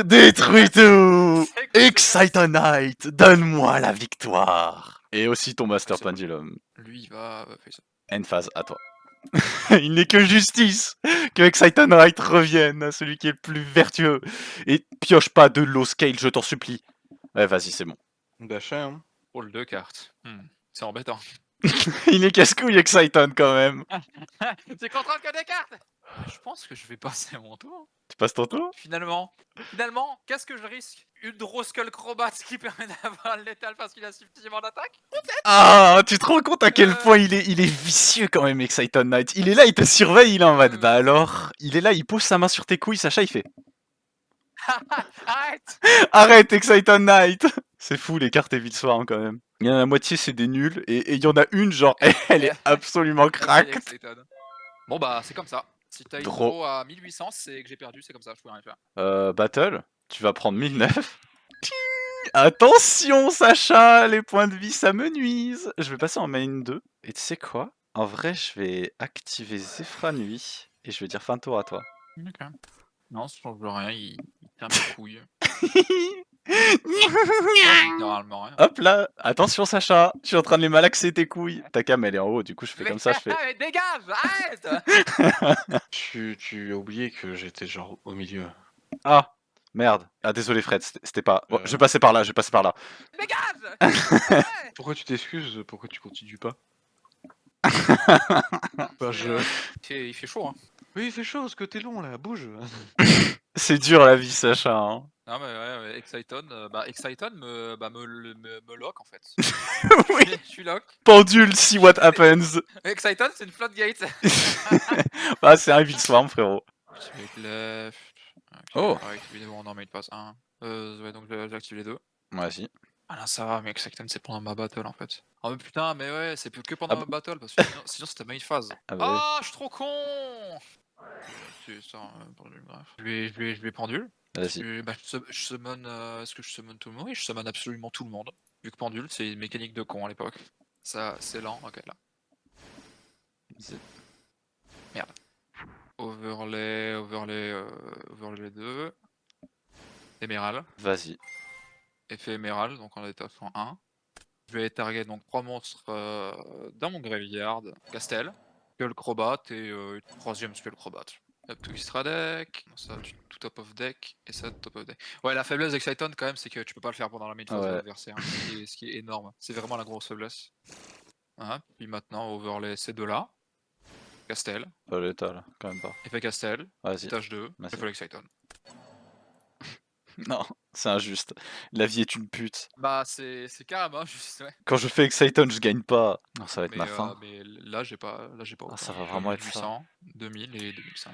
Détruis tout. C'est que- Exciton Knight, donne-moi la victoire. Et aussi ton Master c'est bon. Pendulum. Lui il va faire ça. End phase, à toi. Il n'est que justice que Exciton Knight revienne à celui qui est le plus vertueux. Et pioche pas de low scale, je t'en supplie. Ouais, vas-y, c'est bon. D'achat, hein. Rôle 2 cartes. C'est embêtant. Il est casse-couille Exciton quand même. C'est contrôle que des cartes. Je pense que je vais passer mon tour. Tu passes ton tour? Finalement, qu'est-ce que je risque? Ultra Skullcrobat qui permet d'avoir le létal parce qu'il a suffisamment d'attaque? Ah, tu te rends compte à quel Euh. point il est vicieux quand même, Exciton Knight. Il est là, il te surveille, il est en mode, bah alors, il est là, il pose sa main sur tes couilles, Sacha, il fait, Arrête! arrête Exciton Knight. C'est fou, les cartes évitent soir quand même. Il y en a la moitié, c'est des nuls, et il y en a une, genre, elle est absolument cracked. Bon bah c'est comme ça. Si t'as une Draw. draw à 1800, c'est que j'ai perdu, c'est comme ça, je peux rien faire. Battle, tu vas prendre 1009. Attention, Sacha, les points de vie, ça me nuise. Je vais passer en main 2. Et tu sais quoi? En vrai, je vais activer Zephyr Nuit, et je vais dire fin de tour à toi. Ok. Non, ça change rien, il tient mes couilles. Littéralement rien. Hop là, attention Sacha, je suis en train de les malaxer tes couilles. Ta cam elle est en haut, du coup je fais comme ça, je fais. Mais dégage, arrête! Tu as oublié que j'étais genre au milieu. Ah, merde. Ah désolé Fred, c'était pas... Bon, je vais passer par là, Dégage! Pourquoi tu t'excuses? Pourquoi tu continues pas? Bah, Il fait chaud, hein. Oui, il fait chaud, parce que t'es long là, bouge. C'est dur la vie Sacha. Hein. Non mais ouais, Exciton me lock en fait. Oui. Je suis lock. Pendule, see what happens. Exciton c'est une floodgate. Ah c'est un Evil Swarm frérot. Activate left. Okay, Oh. Bon, non mais il passe 1. Ouais donc j'active les deux. Ouais si. Ah là ça va mais Exciton c'est pendant ma battle en fait. Oh mais putain mais ouais c'est que pendant Ah ma battle parce que sinon c'était main phase. Ah bah oui. Ah je suis trop con. C'est ça, pendule, bref. Je vais pendule. Vas-y. Je summon. Est-ce que je summon tout le monde? Oui, je summon absolument tout le monde. Vu que pendule, c'est une mécanique de con à l'époque. Ça, c'est lent. Ok, là. Merde. Overlay 2. Émerald. Vas-y. Effet émerald, donc en état 101. Je vais target donc 3 monstres dans mon graveyard. Castel, Skullcrobat et troisième Skullcrobat. Up to extra deck, ça tout top of deck et ça top of deck. Ouais, la faiblesse d'Exciton quand même, c'est que tu peux pas le faire pendant la main phase de l'adversaire, ce qui est énorme. C'est vraiment la grosse faiblesse. Hein, puis maintenant, overlay ces deux-là. Castel. Pas l'état là, quand même pas. Effet Castel. Vas-y. Tâche 2. Merci. Effet Exciton. Non, c'est injuste. La vie est une pute. Bah, c'est carrément juste, ouais. Quand je fais Exciton, je gagne pas. Non, ça va être ma fin. Mais là, j'ai pas. Ah, ça va vraiment être ça. 1800, 2000 et 2005.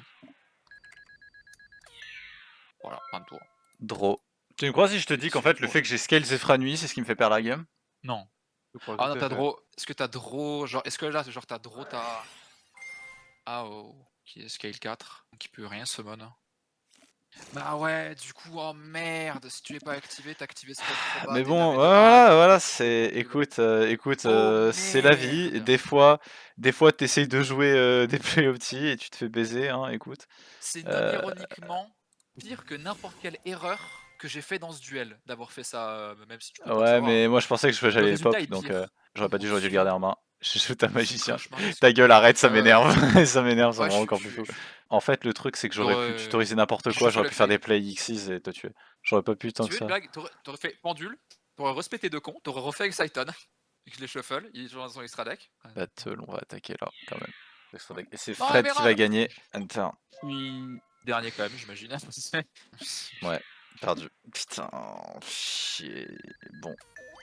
Voilà, fin de tour. Draw. Tu me crois si je te dis qu'en fait, le fait que j'ai scale Zephyr Nuit, c'est ce qui me fait perdre la game? Non. Ah Ah non, t'as draw. Est-ce que t'as draw. Genre, est-ce que là, genre, t'as draw ta. Ah oh. Qui est scale 4. Qui peut rien summon. Bah ouais, du coup, oh merde. Si tu l'es pas activé, t'as activé ce combat. Mais bon, voilà, c'est. Écoute, Oh, c'est la vie. merde. Des fois, t'essayes de jouer des plays au petit et tu te fais baiser, hein, écoute. C'est non ironiquement pire que n'importe quelle erreur que j'ai fait dans ce duel d'avoir fait ça, même si tu peux pas le Ouais, savoir. mais moi je pensais que j'allais le résultat pop, est donc pire. j'aurais pas dû, j'aurais dû le garder en main. Je joue ta magicien. Cauchemar. Ta gueule, arrête, ça Ah ouais. m'énerve. Ça m'énerve, ça Ouais, me je rend suis- encore je plus suis- fou. En fait, le truc, c'est que j'aurais pu J'aurais- tutoriser n'importe je quoi, fais j'aurais le pu faire fait. des plays X6 et te tuer. J'aurais pas pu tant Tu que veux une ça. blague? T'aurais fait pendule, t'aurais respecté 2 cons, t'aurais refait avec Saiton. Je les shuffle, ils sont dans son extra deck. Battle, on va attaquer là, quand même. Et c'est Non, Fred qui va Emerald. gagner. Attends, Puis dernier quand même, j'imagine. perdu. Putain, chier. Bon,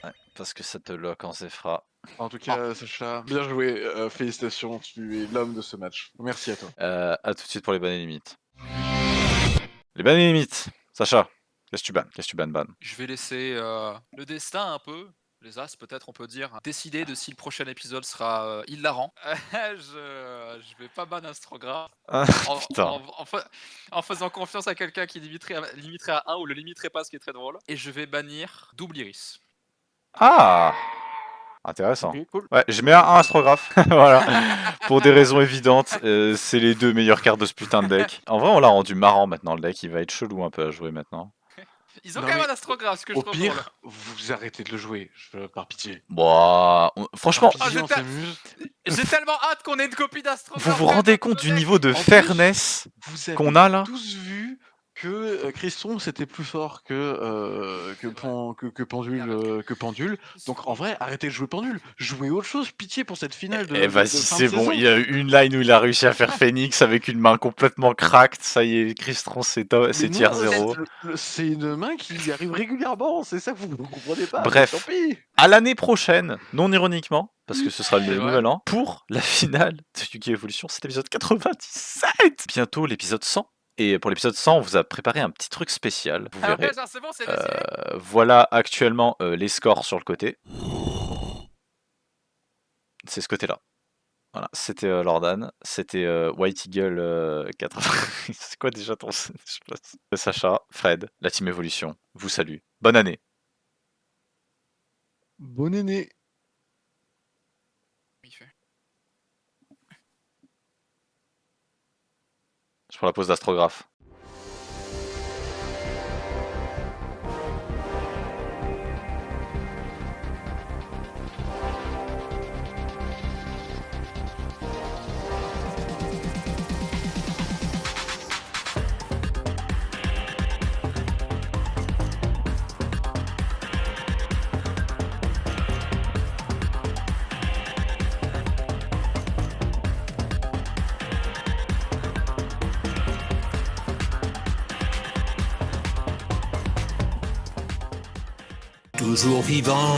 ouais, parce que ça te lock en Zefra. En tout cas, Sacha, bien joué. Félicitations, tu es l'homme de ce match. Merci à toi. À tout de suite pour les bannes et limites. Les bannes et limites. Sacha, qu'est-ce que tu bannes? Qu'est-ce que tu bannes, ban? Je vais laisser le destin un peu, les as peut-être on peut dire, décider de si le prochain épisode sera hilarant. Je vais pas ban Astrograph Ah, en, putain. en faisant confiance à quelqu'un qui limiterait à 1 ou le limiterait pas, ce qui est très drôle. Et je vais bannir Double Iris. Ah, intéressant. Ok, cool. Ouais, je mets un astrographe, voilà. Pour des raisons évidentes, c'est les 2 meilleures cartes de ce putain de deck. En vrai, on l'a rendu marrant maintenant, le deck. Il va être chelou un peu à jouer maintenant. Ils ont Non, quand même mais un Astrograph, ce que je Au trouve drôle. pire, vous arrêtez de le jouer, par pitié. Bon, franchement, Par pitié, Ah, on s'amuse. J'ai tellement hâte qu'on ait une copie d'Astrograph. vous vous rendez compte du niveau de En plus, fairness Vous avez qu'on a là? tous vu que Criston c'était plus fort que Pendule. Donc en vrai, arrêtez de jouer Pendule. Jouez autre chose, pitié pour cette finale de. Eh de vas-y, fin c'est de bon. saison. Il y a eu une line où il a réussi à faire Phoenix avec une main complètement cracked. Ça y est, Cristron, c'est Mais tier non, 0. c'est une main qui arrive régulièrement, c'est ça que vous ne comprenez pas. Bref. Tant pis. À l'année prochaine, non ironiquement, parce que ce sera C'est le vrai. nouvel an, pour la finale de Yu-Gi-Oh! Evolution, c'est l'épisode 97. Bientôt l'épisode 100. Et pour l'épisode 100, on vous a préparé un petit truc spécial. Vous Ah verrez. ouais, genre, c'est bon, c'est décidé. Voilà actuellement les scores sur le côté. C'est ce côté-là. Voilà, c'était Lordan, c'était White Eagle 80. C'est quoi déjà ton Sacha, Fred, la team Evolution, vous salue. Bonne année. Bonne année. Il fait. Je prends la pause d'astrographe. Toujours vivant.